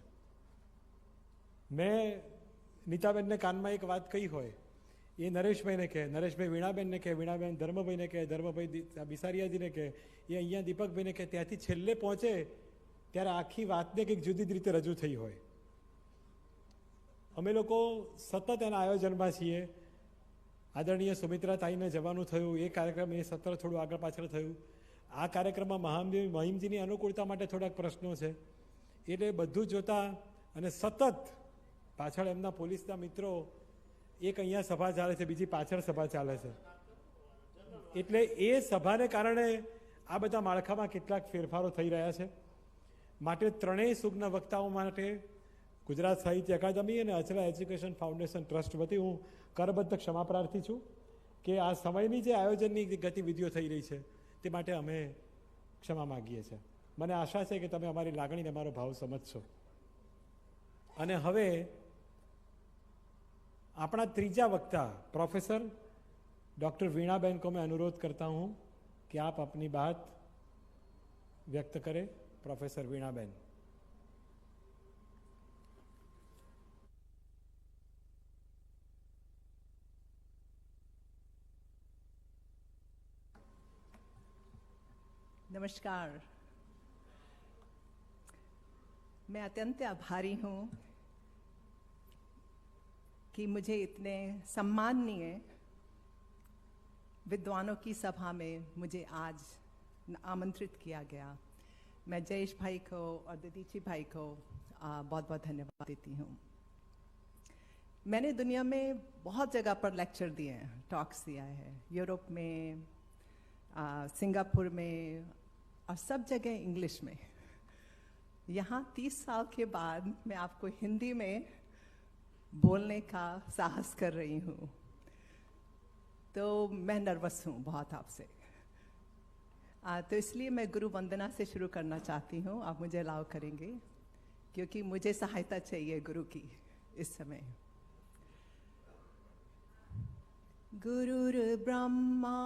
મેં નીતાબેનને કાનમાં એક વાત કહી હોય, એ નરેશભાઈને કહે, નરેશભાઈ વીણાબેનને કહે, વીણાબેન ધર્મભાઈને કહે, ધર્મભાઈ બિસારિયાજીને કહે, એ અહીંયા દીપકભાઈને કહે, ત્યાંથી છેલ્લે પહોંચે ત્યારે આખી વાતને કંઈક જુદી જ રીતે રજૂ થઈ હોય. અમે લોકો સતત એના આયોજનમાં છીએ. આદરણીય સુમિત્રાતાઈને જવાનું થયું, એ કાર્યક્રમ, એ સત્ર થોડું આગળ પાછળ થયું. આ કાર્યક્રમમાં મહિમજીની અનુકૂળતા માટે થોડાક પ્રશ્નો છે, એટલે બધું જોતા અને સતત પાછળ એમના પોલીસના મિત્રો, એક અહીંયા સભા ચાલે છે, બીજી પાછળ સભા ચાલે છે, એટલે એ સભાને કારણે આ બધા માળખામાં કેટલાક ફેરફારો થઈ રહ્યા છે. માટે ત્રણેય સુજ્ઞ વક્તાઓ માટે ગુજરાત સાહિત્ય અકાદમી અને અચલા એજ્યુકેશન ફાઉન્ડેશન ટ્રસ્ટ વતી હું કરબદ્ધ ક્ષમા પ્રાર્થી છું કે આ સમયની જે આયોજનની ગતિવિધિઓ થઈ રહી છે તે માટે અમે ક્ષમા માગીએ છીએ. મને આશા છે કે તમે અમારી લાગણીને, અમારો ભાવ સમજશો. અને હવે अपना तीजा वक्ता प्रोफेसर डॉक्टर वीणाबेन को मैं अनुरोध करता हूं कि आप अपनी बात व्यक्त करें. प्रोफेसर वीणाबेन. नमस्कार. मैं अत्यंत आभारी हूँ कि मुझे इतने सम्माननीय विद्वानों की सभा में मुझे आज आमंत्रित किया गया. मैं जयेश भाई को और दीदीची भाई को बहुत बहुत धन्यवाद देती हूँ. मैंने दुनिया में बहुत जगह पर लेक्चर दिए हैं, टॉक्स दिया है, यूरोप में, सिंगापुर में और सब जगह इंग्लिश में. यहाँ 30 साल के बाद मैं आपको हिंदी में बोलने का साहस कर रही हूँ, तो मैं नर्वस हूँ बहुत आपसे. तो इसलिए मैं गुरु वंदना से शुरू करना चाहती हूँ. आप मुझे अलाउ करेंगे क्योंकि मुझे सहायता चाहिए गुरु की इस समय. गुरुर् ब्रह्मा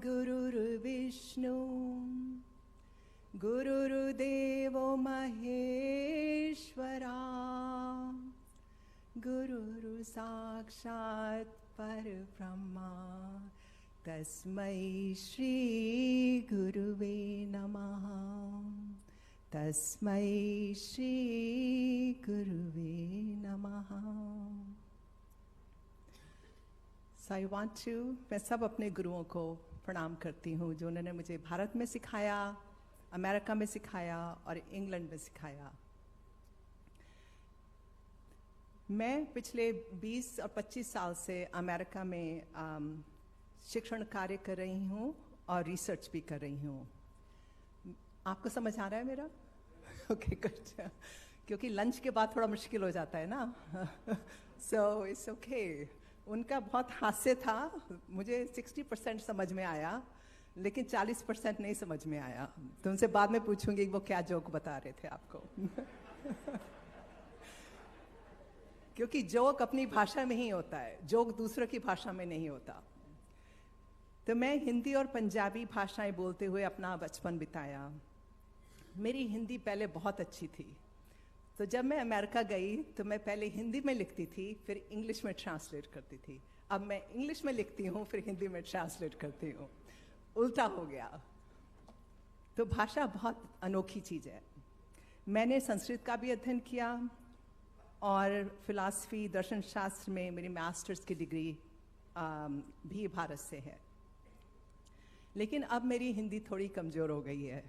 गुरुर्विष्णु गुरुर्देवो महेश्वरा गुरुर् साक्षात् परब्रह्मा तस्मै श्री गुरुवे नमः. तस्मै श्री गुरुवे नमः. So I want to, मैं सब अपने गुरुओं को प्रणाम करती हूँ जो उन्होंने मुझे भारत में सिखाया, अमेरिका में सिखाया और इंग्लैंड में सिखाया. मैं पिछले 20 और 25 साल से अमेरिका में शिक्षण कार्य कर रही हूँ और रिसर्च भी कर रही हूँ. आपको समझ आ रहा है मेरा? Okay good. क्योंकि लंच के बाद थोड़ा मुश्किल हो जाता है ना. So it's okay. उनका बहुत हास्य था, मुझे 60% समझ में आया लेकिन 40% नहीं समझ में आया, तो उनसे बाद में पूछूंगी वो क्या जोक बता रहे थे आपको. क्योंकि जोक अपनी भाषा में ही होता है, जोक दूसरों की भाषा में नहीं होता। तो मैं हिंदी और पंजाबी भाषाएं बोलते हुए अपना बचपन बिताया। मेरी हिंदी पहले बहुत अच्छी थी, तो जब मैं अमेरिका गई तो मैं पहले हिंदी में लिखती थी, फिर इंग्लिश में ट्रांसलेट करती थी। अब मैं इंग्लिश में लिखती हूँ, फिर हिंदी में ट्रांसलेट करती हूँ, उल्टा हो गया। तो भाषा बहुत अनोखी चीज़ है। मैंने संस्कृत का भी अध्ययन किया और फिलॉसफी दर्शन शास्त्र में मेरी मास्टर्स की डिग्री भी भारत से है। लेकिन अब मेरी हिंदी थोड़ी कमज़ोर हो गई है।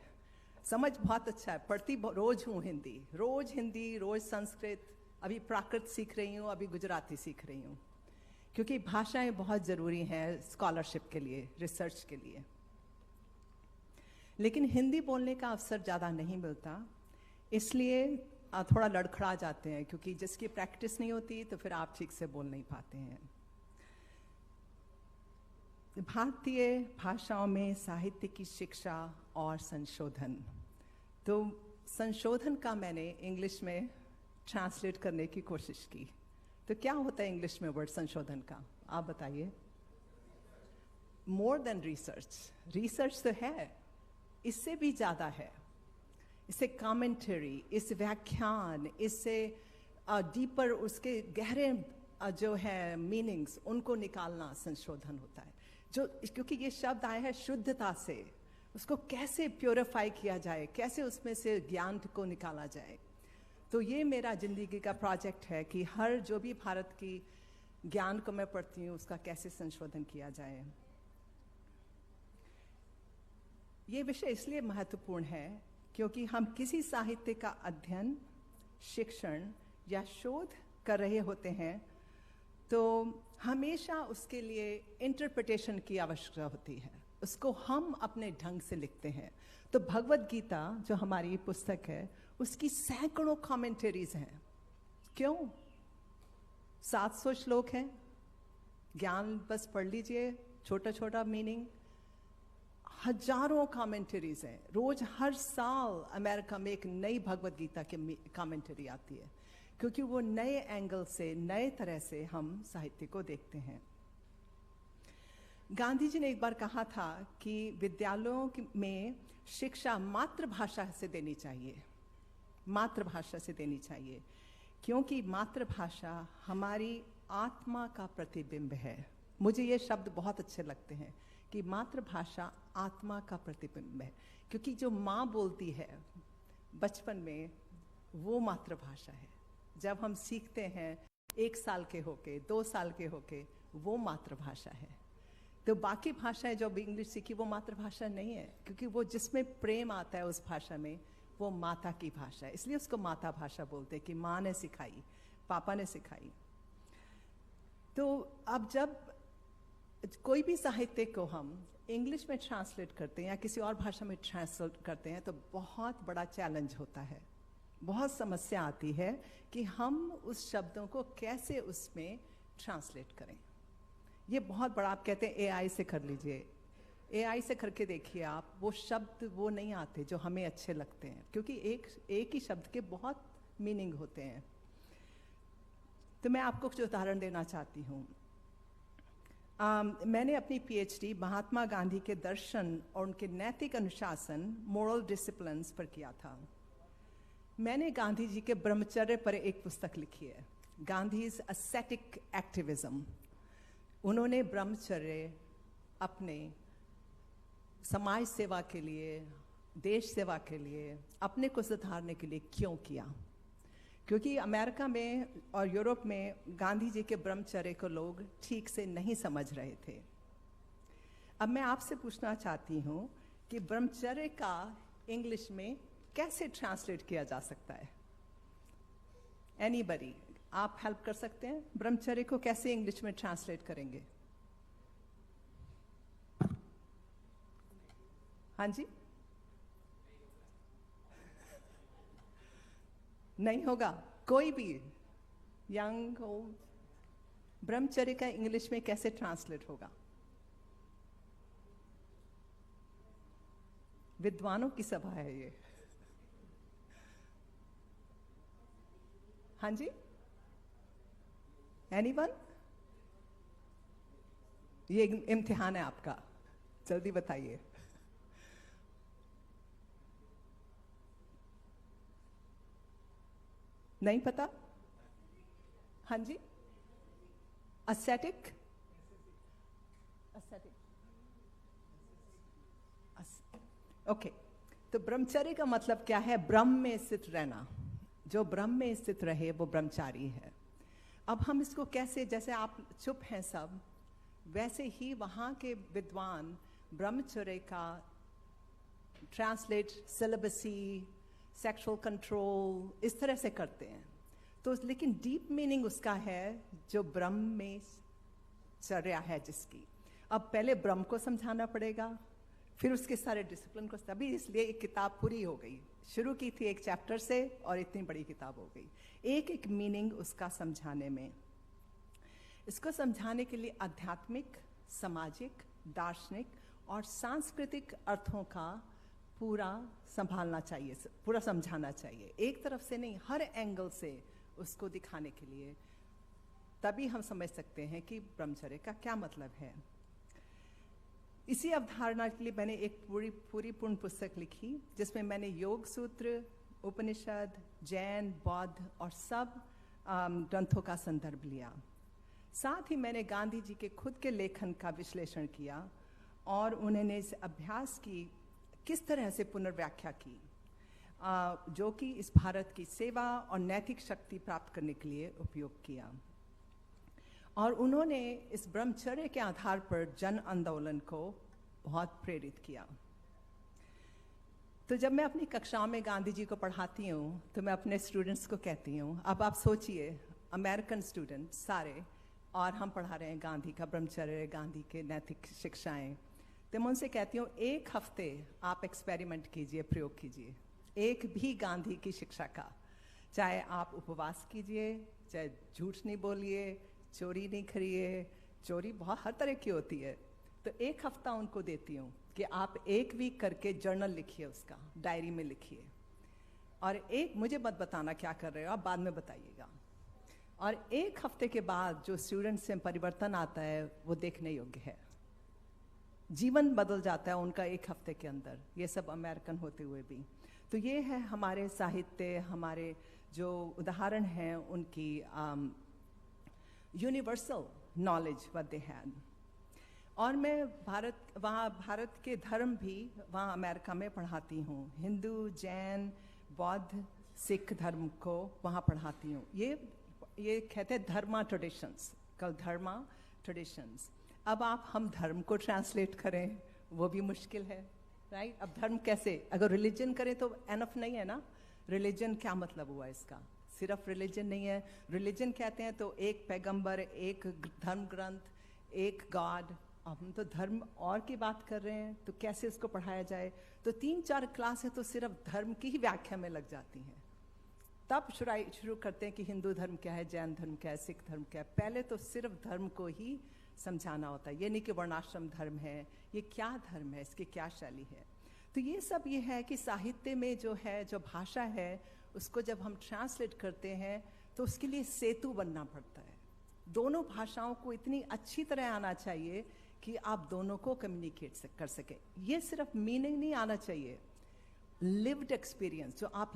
समझ बहुत अच्छा है, पढ़ती रोज़ हूँ हिंदी, रोज़ संस्कृत, अभी प्राकृत सीख रही हूँ, अभी गुजराती सीख रही हूँ, क्योंकि भाषाएं बहुत ज़रूरी हैं स्कॉलरशिप के लिए, रिसर्च के लिए। लेकिन हिंदी बोलने का अवसर ज़्यादा नहीं मिलता, इसलिए थोड़ा लड़खड़ा जाते हैं, क्योंकि जिसकी प्रैक्टिस नहीं होती तो फिर आप ठीक से बोल नहीं पाते हैं। भारतीय भाषाओं में साहित्य की शिक्षा और संशोधन, तो संशोधन का मैंने इंग्लिश में ट्रांसलेट करने की कोशिश की। तो क्या होता है इंग्लिश में वर्ड संशोधन का, आप बताइए। मोर देन रिसर्च, रिसर्च तो है, इससे भी ज़्यादा है। इससे कमेंटरी, इस व्याख्यान, इससे डीपर उसके गहरे जो है मीनिंग्स, उनको निकालना संशोधन होता है। जो क्योंकि ये शब्द आए हैं शुद्धता से, उसको कैसे प्योरीफाई किया जाए, कैसे उसमें से ज्ञान को निकाला जाए। तो ये मेरा ज़िंदगी का प्रोजेक्ट है कि हर जो भी भारत की ज्ञान को मैं पढ़ती हूँ उसका कैसे संशोधन किया जाए। ये विषय इसलिए महत्वपूर्ण है क्योंकि हम किसी साहित्य का अध्ययन, शिक्षण या शोध कर रहे होते हैं तो हमेशा उसके लिए इंटरप्रिटेशन की आवश्यकता होती है, उसको हम अपने ढंग से लिखते हैं। तो भगवत गीता जो हमारी पुस्तक है उसकी सैकड़ों कमेंटरीज हैं। क्यों? 700 श्लोक हैं, ज्ञान बस पढ़ लीजिए, छोटा छोटा मीनिंग, हजारों कमेंटरीज हैं। रोज हर साल अमेरिका में एक नई भगवत गीता की कमेंटरी आती है, क्योंकि वो नए एंगल से, नए तरह से हम साहित्य को देखते हैं। गांधी जी ने एक बार कहा था कि विद्यालयों में शिक्षा मातृभाषा से देनी चाहिए, मातृभाषा से देनी चाहिए, क्योंकि मातृभाषा हमारी आत्मा का प्रतिबिंब है। मुझे ये शब्द बहुत अच्छे लगते हैं कि मातृभाषा आत्मा का प्रतिबिंब है, क्योंकि जो माँ बोलती है बचपन में वो मातृभाषा है। जब हम सीखते हैं 1 साल के होके, 2 साल के होके, वो मातृभाषा है। तो बाकी भाषाएं जो भी इंग्लिश सीखी वो मातृभाषा नहीं है, क्योंकि वो जिसमें प्रेम आता है उस भाषा में, वो माता की भाषा है, इसलिए उसको माता भाषा बोलते हैं कि माँ ने सिखाई, पापा ने सिखाई। तो अब जब कोई भी साहित्य को हम इंग्लिश में ट्रांसलेट करते हैं या किसी और भाषा में ट्रांसलेट करते हैं तो बहुत बड़ा चैलेंज होता है, बहुत समस्या आती है कि हम उस शब्दों को कैसे उसमें ट्रांसलेट करें। ये बहुत बड़ा, आप कहते हैं एआई से कर लीजिए, एआई से करके देखिए आप, वो शब्द वो नहीं आते जो हमें अच्छे लगते हैं, क्योंकि एक ही शब्द के बहुत मीनिंग होते हैं। तो मैं आपको कुछ उदाहरण देना चाहती हूँ। मैंने अपनी पीएचडी महात्मा गांधी के दर्शन और उनके नैतिक अनुशासन, मोरल डिसिप्लिन्स पर किया था। मैंने गांधी जी के ब्रह्मचर्य पर एक पुस्तक लिखी है, गांधीज एस्थेटिक एक्टिविज्म। उन्होंने ब्रह्मचर्य अपने समाज सेवा के लिए, देश सेवा के लिए, अपने को सुधारने के लिए क्यों किया? क्योंकि अमेरिका में और यूरोप में गांधी जी के ब्रह्मचर्य को लोग ठीक से नहीं समझ रहे थे। अब मैं आपसे पूछना चाहती हूँ कि ब्रह्मचर्य का इंग्लिश में कैसे ट्रांसलेट किया जा सकता है? एनीबडी, आप हेल्प कर सकते हैं? ब्रह्मचर्य को कैसे इंग्लिश में ट्रांसलेट करेंगे? हाँ जी, नहीं होगा। कोई भी यंग हो, ब्रह्मचर्य का इंग्लिश में कैसे ट्रांसलेट होगा? विद्वानों की सभा है ये। हाँ जी, एनीवन? ये इम्तिहान है आपका, जल्दी बताइए। नहीं पता? हाँ जी, एस्थेटिक, ओके। तो ब्रह्मचर्य का मतलब क्या है? ब्रह्म में स्थित रहना। जो ब्रह्म में स्थित रहे वो ब्रह्मचारी है। अब हम इसको कैसे, जैसे आप चुप हैं सब, वैसे ही वहाँ के विद्वान ब्रह्मचर्य का ट्रांसलेट सिलेबसी, सेक्सुअल कंट्रोल इस तरह से करते हैं। तो लेकिन डीप मीनिंग उसका है जो ब्रह्म में चर्या है जिसकी। अब पहले ब्रह्म को समझाना पड़ेगा, फिर उसके सारे डिसिप्लिन को, तभी इसलिए एक किताब पूरी हो गई। शुरू की थी एक चैप्टर से और इतनी बड़ी किताब हो गई, एक एक मीनिंग उसका समझाने में। इसको समझाने के लिए आध्यात्मिक, सामाजिक, दार्शनिक और सांस्कृतिक अर्थों का पूरा संभालना चाहिए, पूरा समझाना चाहिए, एक तरफ से नहीं, हर एंगल से उसको दिखाने के लिए। तभी हम समझ सकते हैं कि ब्रह्मचर्य का क्या मतलब है। इसी अवधारणा के लिए मैंने एक पूरी पूर्ण पुस्तक लिखी, जिसमें मैंने योग सूत्र, उपनिषद, जैन, बौद्ध और सब ग्रंथों का संदर्भ लिया। साथ ही मैंने गांधी जी के खुद के लेखन का विश्लेषण किया और उन्होंने इस अभ्यास की किस तरह से पुनर्व्याख्या की, जो कि इस भारत की सेवा और नैतिक शक्ति प्राप्त करने के लिए उपयोग किया। और उन्होंने इस ब्रह्मचर्य के आधार पर जन आंदोलन को बहुत प्रेरित किया। तो जब मैं अपनी कक्षाओं में गांधी जी को पढ़ाती हूँ तो मैं अपने स्टूडेंट्स को कहती हूँ, अब आप सोचिए अमेरिकन स्टूडेंट सारे, और हम पढ़ा रहे हैं गांधी का ब्रह्मचर्य, गांधी के नैतिक शिक्षाएं। तो मैं उनसे कहती हूँ, एक हफ्ते आप एक्सपेरिमेंट कीजिए, प्रयोग कीजिए, एक भी गांधी की शिक्षा का, चाहे आप उपवास कीजिए, चाहे झूठ नहीं बोलिए, चोरी नहीं करिए, चोरी बहुत हर तरह की होती है। तो एक हफ्ता उनको देती हूँ कि आप एक वीक करके जर्नल लिखिए, उसका डायरी में लिखिए, और एक, मुझे मत बताना क्या कर रहे हो, आप बाद में बताइएगा। और एक हफ्ते के बाद जो स्टूडेंट्स में परिवर्तन आता है वो देखने योग्य है, जीवन बदल जाता है उनका एक हफ्ते के अंदर, ये सब अमेरिकन होते हुए भी। तो ये है हमारे साहित्य, हमारे जो उदाहरण हैं उनकी universal knowledge what they had. और मैं भारत के धर्म भी वहाँ अमेरिका में पढ़ाती हूँ, हिंदू, जैन, बौद्ध, सिख धर्म को वहाँ पढ़ाती हूँ। ये कहते हैं धर्मा ट्रेडिशंस, कल धर्मा ट्रेडिशंस। अब हम धर्म को ट्रांसलेट करें वो भी मुश्किल है, राइट? अब धर्म कैसे, अगर रिलीजन करें तो एनफ नहीं है ना। रिलीजन क्या मतलब हुआ इसका? सिर्फ रिलीजन नहीं है। रिलीजन कहते हैं तो एक पैगंबर, एक धर्म ग्रंथ, एक गॉड। अब हम तो धर्म और की बात कर रहे हैं, तो कैसे इसको पढ़ाया जाए? तो 3-4 क्लासें तो सिर्फ धर्म की ही व्याख्या में लग जाती हैं। तब शुरू करते हैं कि हिंदू धर्म क्या है, जैन धर्म क्या है, सिख धर्म क्या है। पहले तो सिर्फ धर्म को ही समझाना होता है, ये नहीं कि वर्णाश्रम धर्म है, ये क्या धर्म है, इसकी क्या शैली है। तो ये सब ये है कि साहित्य में जो है, जो भाषा है, उसको जब हम ट्रांसलेट करते हैं तो उसके लिए सेतु बनना पड़ता है। दोनों भाषाओं को इतनी अच्छी तरह आना चाहिए कि आप दोनों को कम्युनिकेट कर सकें। ये सिर्फ मीनिंग नहीं आना चाहिए, लिव्ड एक्सपीरियंस, जो आप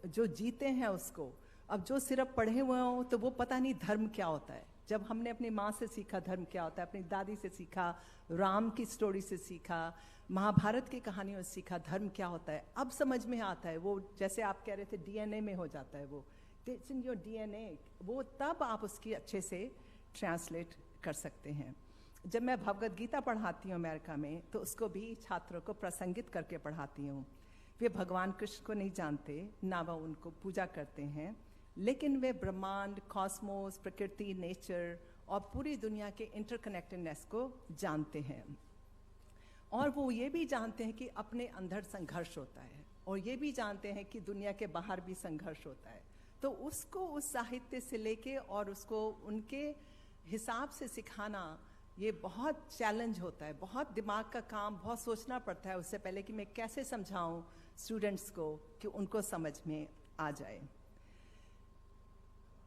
जो जीते हैं उसको। अब जो सिर्फ पढ़े हुए हों तो वो पता नहीं धर्म क्या होता है। जब हमने अपनी माँ से सीखा धर्म क्या होता है, अपनी दादी से सीखा, राम की स्टोरी से सीखा, महाभारत की कहानियों से सीखा धर्म क्या होता है, अब समझ में आता है। वो जैसे आप कह रहे थे डीएनए में हो जाता है, वो इट्स इन योर डीएनए, वो तब आप उसकी अच्छे से ट्रांसलेट कर सकते हैं। जब मैं भगवद गीता पढ़ाती हूँ अमेरिका में, तो उसको भी छात्रों को प्रसंगित करके पढ़ाती हूँ। वे भगवान कृष्ण को नहीं जानते, ना वह उनको पूजा करते हैं, लेकिन वे ब्रह्मांड, कॉस्मोस, प्रकृति, नेचर और पूरी दुनिया के इंटरकनेक्टेडनेस को जानते हैं। और वो ये भी जानते हैं कि अपने अंदर संघर्ष होता है, और ये भी जानते हैं कि दुनिया के बाहर भी संघर्ष होता है। तो उसको उस साहित्य से लेके और उसको उनके हिसाब से सिखाना, ये बहुत चैलेंज होता है, बहुत दिमाग का काम, बहुत सोचना पड़ता है उससे पहले कि मैं कैसे समझाऊं स्टूडेंट्स को कि उनको समझ में आ जाए।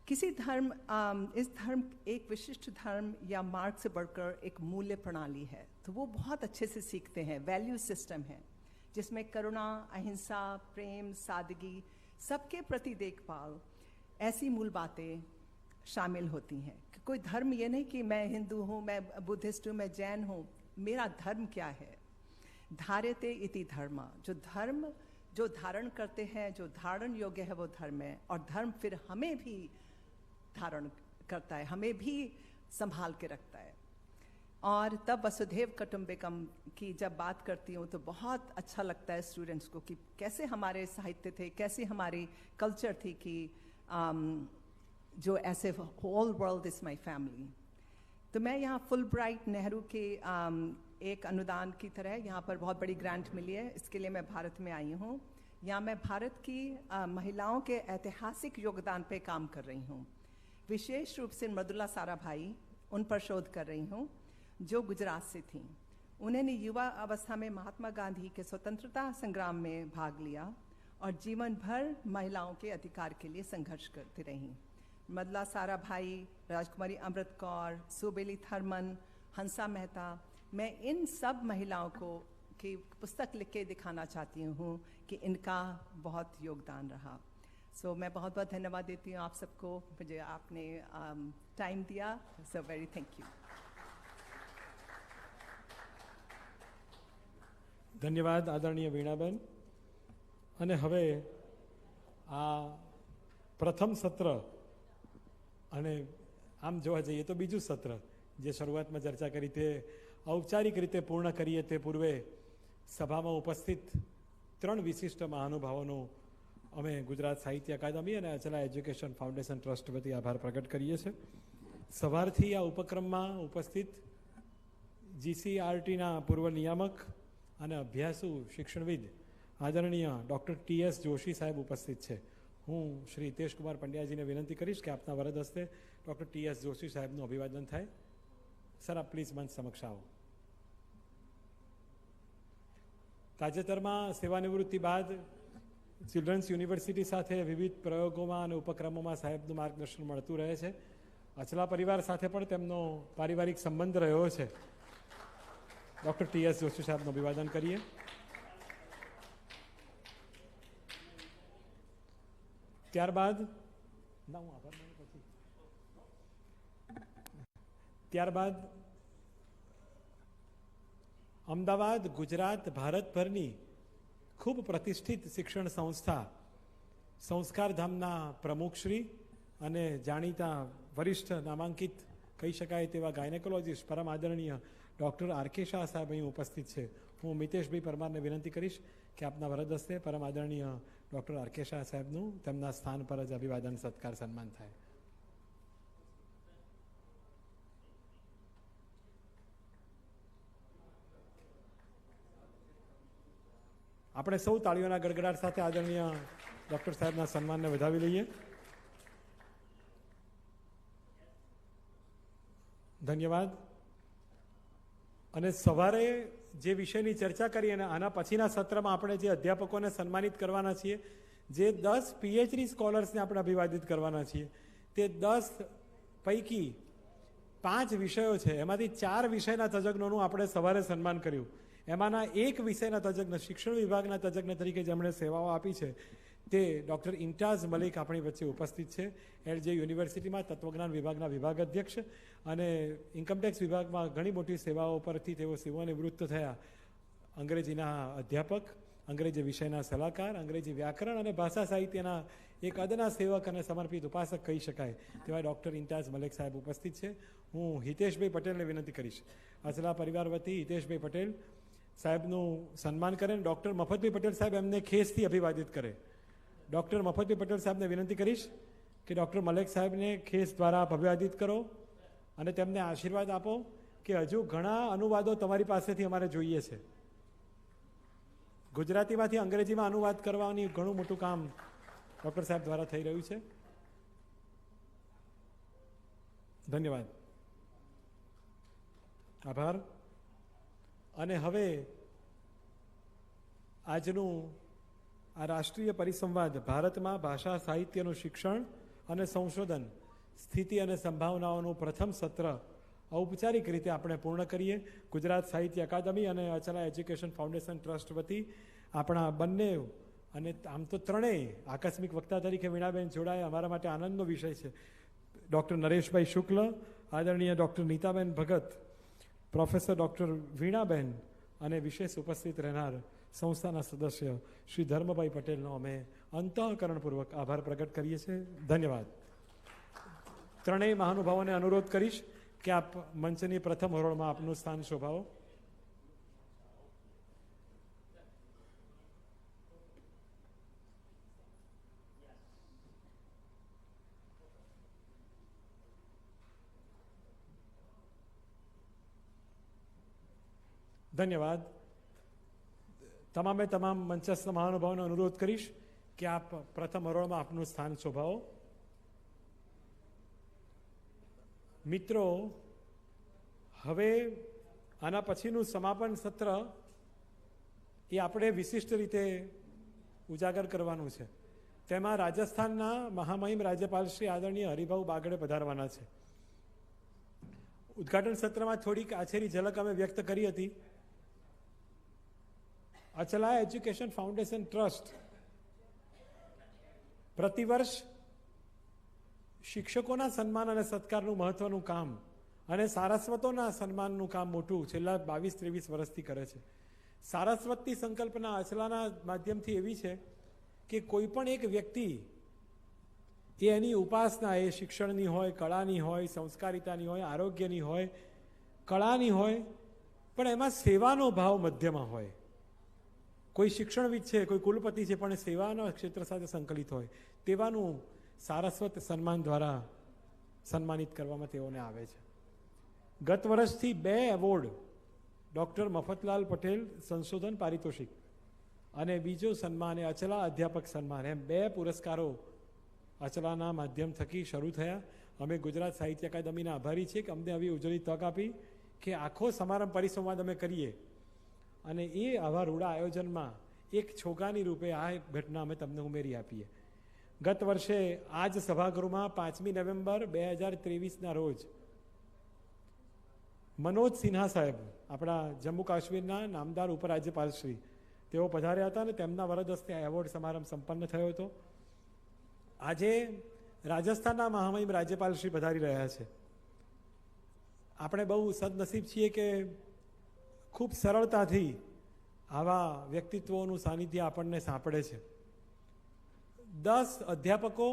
किसी धर्म इस धर्म एक विशिष्ट धर्म या मार्ग से बढ़कर एक मूल्य प्रणाली है, तो वो बहुत अच्छे से सीखते हैं। वैल्यू सिस्टम है जिसमें करुणा, अहिंसा, प्रेम, सादगी, सबके प्रति देखभाल, ऐसी मूल बातें शामिल होती हैं। कोई धर्म ये नहीं कि मैं हिंदू हूँ, मैं बुद्धिस्ट हूँ, मैं जैन हूँ, मेरा धर्म क्या है। धार्यते इति धर्म, जो धारण करते हैं, जो धारण योग्य है वो धर्म है, और धर्म फिर हमें भी धारण करता है, हमें भी संभाल के रखता है। और तब वसुधैव कुटुंबकम की जब बात करती हूँ तो बहुत अच्छा लगता है स्टूडेंट्स को कि कैसे हमारे साहित्य थे, कैसे हमारी कल्चर थी कि जो ऐसे whole world is my family. तो मैं यहाँ फुलब्राइट नेहरू के एक अनुदान की तरह यहाँ पर बहुत बड़ी ग्रांट मिली है, इसके लिए मैं भारत में आई हूँ। यहाँ मैं भारत की महिलाओं के ऐतिहासिक योगदान पे काम कर रही हूँ। विशेष रूप से मृदुला साराभाई, उन पर शोध कर रही हूँ, जो गुजरात से थीं। उन्होंने युवा अवस्था में महात्मा गांधी के स्वतंत्रता संग्राम में भाग लिया और जीवन भर महिलाओं के अधिकार के लिए संघर्ष करती रहीं। मृदुला साराभाई, राजकुमारी अमृत कौर, सुबेली थर्मन, हंसा मेहता, मैं इन सब महिलाओं को की पुस्तक लिख के दिखाना चाहती हूँ कि इनका बहुत योगदान रहा। सो मैं बहुत बहुत धन्यवाद देती हूँ आप सबको, मुझे आपने टाइम दिया। So very thank you. ધન્યવાદ આદરણીય વીણાબેન. અને હવે આ પ્રથમ સત્ર, અને આમ જોવા જઈએ તો બીજું સત્ર જે શરૂઆતમાં ચર્ચા કરી તે ઔપચારિક રીતે પૂર્ણ કરીએ તે પૂર્વે સભામાં ઉપસ્થિત 3 વિશિષ્ટ મહાનુભાવોનું અમે ગુજરાત સાહિત્ય અકાદમી અને અચલા એજ્યુકેશન ફાઉન્ડેશન ટ્રસ્ટ વતી આભાર પ્રગટ કરીએ છીએ. સવારથી આ ઉપક્રમમાં ઉપસ્થિત GCRTના પૂર્વ નિયામક અને અભ્યાસુ શિક્ષણવિદ આદરણીય ડૉક્ટર TS જોશી સાહેબ ઉપસ્થિત છે. હું શ્રી હિતેશ કુમાર પંડ્યાજીને વિનંતી કરીશ કે આપના વરદ હસ્તે ડૉક્ટર TS જોશી સાહેબનું અભિવાદન થાય. સર, આપ પ્લીઝ મંચ સમક્ષ આવો. તાજેતરમાં સેવાનિવૃત્તિ બાદ ચિલ્ડ્રન્સ યુનિવર્સિટી સાથે વિવિધ પ્રયોગોમાં અને ઉપક્રમોમાં સાહેબનું માર્ગદર્શન મળતું રહે છે. અચલા પરિવાર સાથે પણ તેમનો પારિવારિક સંબંધ રહ્યો છે. ડૉક્ટર TS જોશી સાહેબનું અભિવાદન કરીએ. ત્યારબાદ અમદાવાદ, ગુજરાત, ભારતભરની ખૂબ પ્રતિષ્ઠિત શિક્ષણ સંસ્થા સંસ્કારધામના પ્રમુખશ્રી અને જાણીતા વરિષ્ઠ નામાંકિત કહી શકાય તેવા ગાયનેકોલોજીસ્ટ પરમ આદરણીય ડૉક્ટર RK શાહ સાહેબ અહીં ઉપસ્થિત છે. હું મિતેશભાઈ પરમારને વિનંતી કરીશ કે આપના વરદ હસ્તે પરમ આદરણીય ડૉક્ટર RK શાહ સાહેબનું તેમના સ્થાન પર જ અભિવાદન સત્કાર સન્માન થાય. આપણે સૌ તાળીઓના ગડગડાટ સાથે આદરણીય ડૉક્ટર સાહેબના સન્માનને વધાવી લઈએ. ધન્યવાદ. અને સવારે જે વિષયની ચર્ચા કરી અને આના પછીના સત્રમાં આપણે જે અધ્યાપકોને સન્માનિત કરવાના છીએ, જે 10 PhD સ્કોલર્સને આપણે અભિવાદિત કરવાના છીએ, તે 10 પૈકી 5 વિષયો છે. એમાંથી 4 વિષયના તજજ્ઞોનું આપણે સવારે સન્માન કર્યું. એમાંના એક વિષયના તજજ્ઞ, શિક્ષણ વિભાગના તજજ્ઞ તરીકે જેમણે સેવાઓ આપી છે તે ડૉક્ટર ઇન્ટાઝ મલિક આપણી વચ્ચે ઉપસ્થિત છે. LJ યુનિવર્સિટીમાં તત્વજ્ઞાન વિભાગના વિભાગ અધ્યક્ષ અને ઇન્કમટેક્સ વિભાગમાં ઘણી મોટી સેવાઓ પરથી તેઓ સેવાનિવૃત્ત થયા. અંગ્રેજીના અધ્યાપક, અંગ્રેજી વિષયના સલાહકાર, અંગ્રેજી વ્યાકરણ અને ભાષા સાહિત્યના એક અદના સેવક અને સમર્પિત ઉપાસક કહી શકાય તેવા ડૉક્ટર ઇન્ટાઝ મલિક સાહેબ ઉપસ્થિત છે. હું હિતેશભાઈ પટેલને વિનંતી કરીશ અચલા પરિવાર વતી હિતેશભાઈ પટેલ સાહેબનું સન્માન કરે. ડૉક્ટર મફતભાઈ પટેલ સાહેબ એમને ખેસથી અભિવાદિત કરે. ડૉક્ટર મફતભાઈ પટેલ સાહેબને વિનંતી કરીશ કે ડૉક્ટર મલિક સાહેબને ખેસ દ્વારા અભિવાદિત કરો અને તેમને આશીર્વાદ આપો કે હજુ ઘણા અનુવાદો તમારી પાસેથી અમારે જોઈએ છે. ગુજરાતીમાંથી અંગ્રેજીમાં અનુવાદ કરવાની ઘણું મોટું કામ ડૉક્ટર સાહેબ દ્વારા થઈ રહ્યું છે. ધન્યવાદ, આભાર. અને હવે આજનું આ રાષ્ટ્રીય પરિસંવાદ ભારતમાં ભાષા સાહિત્યનું શિક્ષણ અને સંશોધન સ્થિતિ અને સંભાવનાઓનું પ્રથમ સત્ર ઔપચારિક રીતે આપણે પૂર્ણ કરીએ. ગુજરાત સાહિત્ય અકાદમી અને અચલા એજ્યુકેશન ફાઉન્ડેશન ટ્રસ્ટ વતી આપણા બંને અને આમ તો ત્રણેય આકસ્મિક વક્તા તરીકે વીણાબેન જોડાયા, અમારા માટે આનંદનો વિષય છે. ડૉક્ટર નરેશભાઈ શુક્લ, આદરણીય ડૉક્ટર નીતાબેન ભગત, પ્રોફેસર ડૉક્ટર વીણાબેન અને વિશેષ ઉપસ્થિત રહેનાર સંસ્થાના સદસ્ય શ્રી ધર્મભાઈ પટેલનો અમે અંતઃકરણપૂર્વક આભાર પ્રગટ કરીએ છીએ. ધન્યવાદ. ત્રણેય મહાનુભાવોને અનુરોધ કરીશ કે આપ મંચની પ્રથમ હરોળમાં આપનું સ્થાન શોભાવો. ધન્યવાદ. તમામે તમામ મંચસ્થ મહાનુભાવોનો અનુરોધ કરીશ કે આપ પ્રથમ હરોળમાં આપનું સ્થાન શોભાવો. મિત્રો, હવે આના પછીનું સમાપન સત્ર એ આપણે વિશિષ્ટ રીતે ઉજાગર કરવાનું છે. તેમાં રાજસ્થાનના મહામહિમ રાજ્યપાલ શ્રી આદરણીય હરિભાઉ બાગડે પધારવાના છે. ઉદ્ઘાટન સત્રમાં થોડીક આછેરી ઝલક અમે વ્યક્ત કરી હતી. અચલા એજ્યુકેશન ફાઉન્ડેશન ટ્રસ્ટ પ્રતિવર્ષ શિક્ષકોના સન્માન અને સત્કારનું મહત્વનું કામ અને સારસ્વતોના સન્માનનું કામ મોટું છેલ્લા 22-23 વર્ષથી કરે છે. સારસ્વતની સંકલ્પના અચલાના માધ્યમથી એવી છે કે કોઈ પણ એક વ્યક્તિ એ એની ઉપાસના એ શિક્ષણની હોય, કળાની હોય, સંસ્કારિતાની હોય, આરોગ્યની હોય, કળાની હોય, પણ એમાં સેવાનો ભાવ મધ્યમાં હોય. કોઈ શિક્ષણવિદ છે, કોઈ કુલપતિ છે, પણ સેવાના ક્ષેત્ર સાથે સંકલિત હોય તેવાનું સારસ્વત સન્માન દ્વારા સન્માનિત કરવામાં તેઓને આવે છે. ગત વર્ષથી 2 એવોર્ડ, ડૉક્ટર મફતલાલ પટેલ સંશોધન પારિતોષિક અને બીજો સન્માન એ અચલા અધ્યાપક સન્માન, એમ 2 પુરસ્કારો અચલાના માધ્યમ થકી શરૂ થયા. અમે ગુજરાત સાહિત્ય અકાદમીના આભારી છીએ કે અમને આવી ઉજળી તક આપી કે આખો સમારંભ પરિસંવાદ અમે કરીએ અને એ આવા રૂડા આયોજનમાં એક છોગાની રૂપે આ ઘટના અમે તમને ઉમેરી આપીએ. ગત વર્ષે આ જ સભાગૃહમાં 5મી નવેમ્બર 2023ના રોજ મનોજ સિન્હા સાહેબ, આપણા જમ્મુ કાશ્મીરના નામદાર ઉપરાજ્યપાલશ્રી, તેઓ પધાર્યા હતા અને તેમના વરદ હસ્તે એવોર્ડ સમારંભ સંપન્ન થયો હતો. આજે રાજસ્થાનના મહામહિમ રાજ્યપાલશ્રી પધારી રહ્યા છે. આપણે બહુ સદનસીબ છીએ કે ખૂબ સરળતાથી આવા વ્યક્તિત્વોનું સાનિધ્ય આપણને સાંપડે છે. 10 અધ્યાપકો,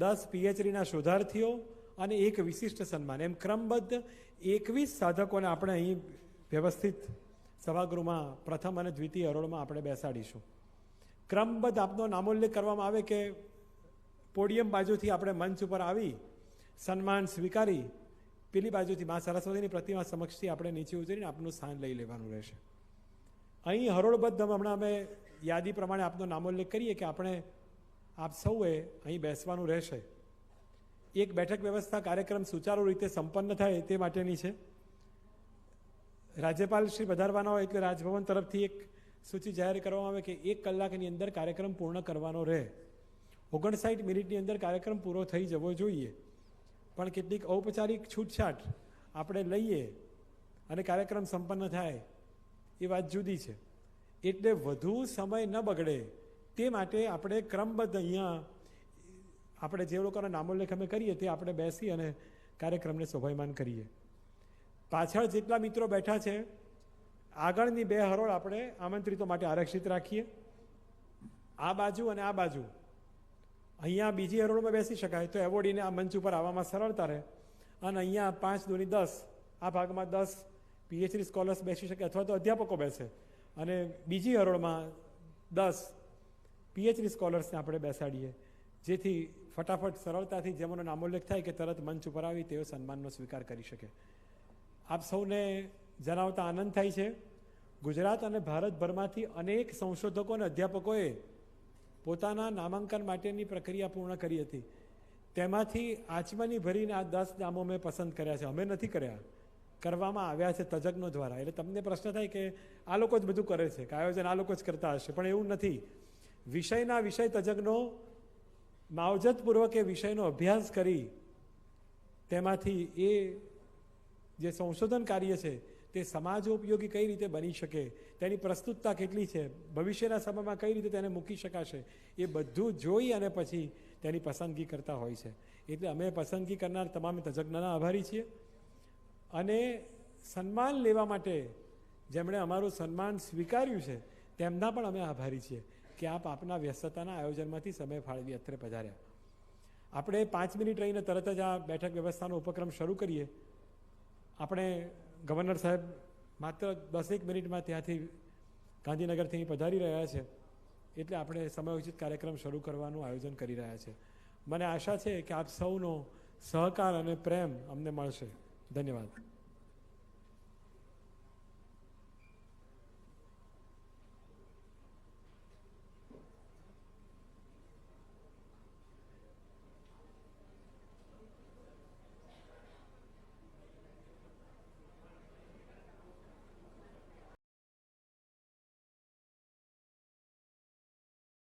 10 પીએચડીના શોધાર્થીઓ અને એક વિશિષ્ટ સન્માન, એમ ક્રમબદ્ધ 21 સાધકોને આપણે અહીં વ્યવસ્થિત સભાગૃહમાં પ્રથમ અને દ્વિતીય હરોળમાં આપણે બેસાડીશું. ક્રમબદ્ધ આપનો નામોલ્લેખ કરવામાં આવે કે પોડિયમ બાજુથી આપણે મંચ ઉપર આવી સન્માન સ્વીકારી પેલી બાજુથી મા સરસ્વતીની પ્રતિમા સમક્ષથી આપણે નીચે ઉતરીને આપનું સ્થાન લઈ લેવાનું રહેશે. અહીં હરોળબદ્ધ હમણાં અમે યાદી પ્રમાણે આપનો નામોલ્લેખ કરીએ કે આપણે આપ સૌએ અહીં બેસવાનું રહેશે. એક બેઠક વ્યવસ્થા કાર્યક્રમ સુચારુ રીતે સંપન્ન થાય તે માટેની છે. રાજ્યપાલ શ્રી પધારવાના હોય એટલે રાજભવન તરફથી એક સૂચિ જાહેર કરવામાં આવે કે 1 કલાકની અંદર કાર્યક્રમ પૂર્ણ કરવાનો રહે. 59 મિનિટની અંદર કાર્યક્રમ પૂરો થઈ જવો જોઈએ, પણ કેટલીક ઔપચારિક છૂટછાટ આપણે લઈએ અને કાર્યક્રમ સંપન્ન થાય એ વાત જુદી છે. એટલે વધુ સમય ન બગડે તે માટે આપણે ક્રમબદ્ધ અહીંયા આપણે જે લોકોના નામોલ્લેખ અમે કરીએ તે આપણે બેસી અને કાર્યક્રમને શોભાયમાન કરીએ. પાછળ જેટલા મિત્રો બેઠા છે આગળની 2 હરોળ આપણે આમંત્રિતો માટે આરક્ષિત રાખીએ. આ બાજુ અને આ બાજુ અહીંયા બીજી હરોળમાં બેસી શકાય તો એવોર્ડીને આ મંચ ઉપર આવવામાં સરળતા રહે. અને અહીંયા 5 દુની 10 આ ભાગમાં 10 પીએચડી સ્કોલર્સ બેસી શકે અથવા તો અધ્યાપકો બેસે અને બીજી હરોળમાં 10 પીએચડી સ્કોલર્સને આપણે બેસાડીએ, જેથી ફટાફટ સરળતાથી જેમનો નામોલ્લેખ થાય કે તરત મંચ ઉપર આવી તેઓ સન્માનનો સ્વીકાર કરી શકે. આપ સૌને જણાવતા આનંદ થાય છે ગુજરાત અને ભારતભરમાંથી અનેક સંશોધકો અને અધ્યાપકોએ પોતાના નામાંકન માટેની પ્રક્રિયા પૂર્ણ કરી હતી. તેમાંથી આચમની ભરીને આ 10 નામો મેં પસંદ કર્યા છે. અમે નથી કર્યા, કરવામાં આવ્યા છે તજજ્ઞો દ્વારા. એટલે તમને પ્રશ્ન થાય કે આ લોકો જ બધું કરે છે, કે આયોજન આ લોકો જ કરતા હશે, પણ એવું નથી. વિષય તજજ્ઞો માવજતપૂર્વક એ વિષયનો અભ્યાસ કરી તેમાંથી એ જે સંશોધન કાર્ય છે તે સમાજોપયોગી કઈ રીતે બની શકે, તેની પ્રસ્તુતતા કેટલી છે, ભવિષ્યના સમયમાં કઈ રીતે તેને મૂકી શકાશે, એ બધું જોઈ અને પછી તેની પસંદગી કરતા હોય છે. એટલે અમે પસંદગી કરનાર તમામ તજજ્ઞના આભારી છીએ અને સન્માન લેવા માટે જેમણે અમારું સન્માન સ્વીકાર્યું છે તેમના પણ અમે આભારી છીએ કે આપ આપના વ્યસ્તતાના આયોજનમાંથી સમય ફાળવી અત્રે પધાર્યા. આપણે 5 મિનિટ રહીને તરત જ આ બેઠક વ્યવસ્થાનો ઉપક્રમ શરૂ કરીએ. આપણે ગવર્નર સાહેબ માત્ર 10 મિનિટમાં ત્યાંથી ગાંધીનગરથી પધારી રહ્યા છે, એટલે આપણે સમયોચિત કાર્યક્રમ શરૂ કરવાનું આયોજન કરી રહ્યા છે. મને આશા છે કે આપ સૌનો સહકાર અને પ્રેમ અમને મળશે. ધન્યવાદ.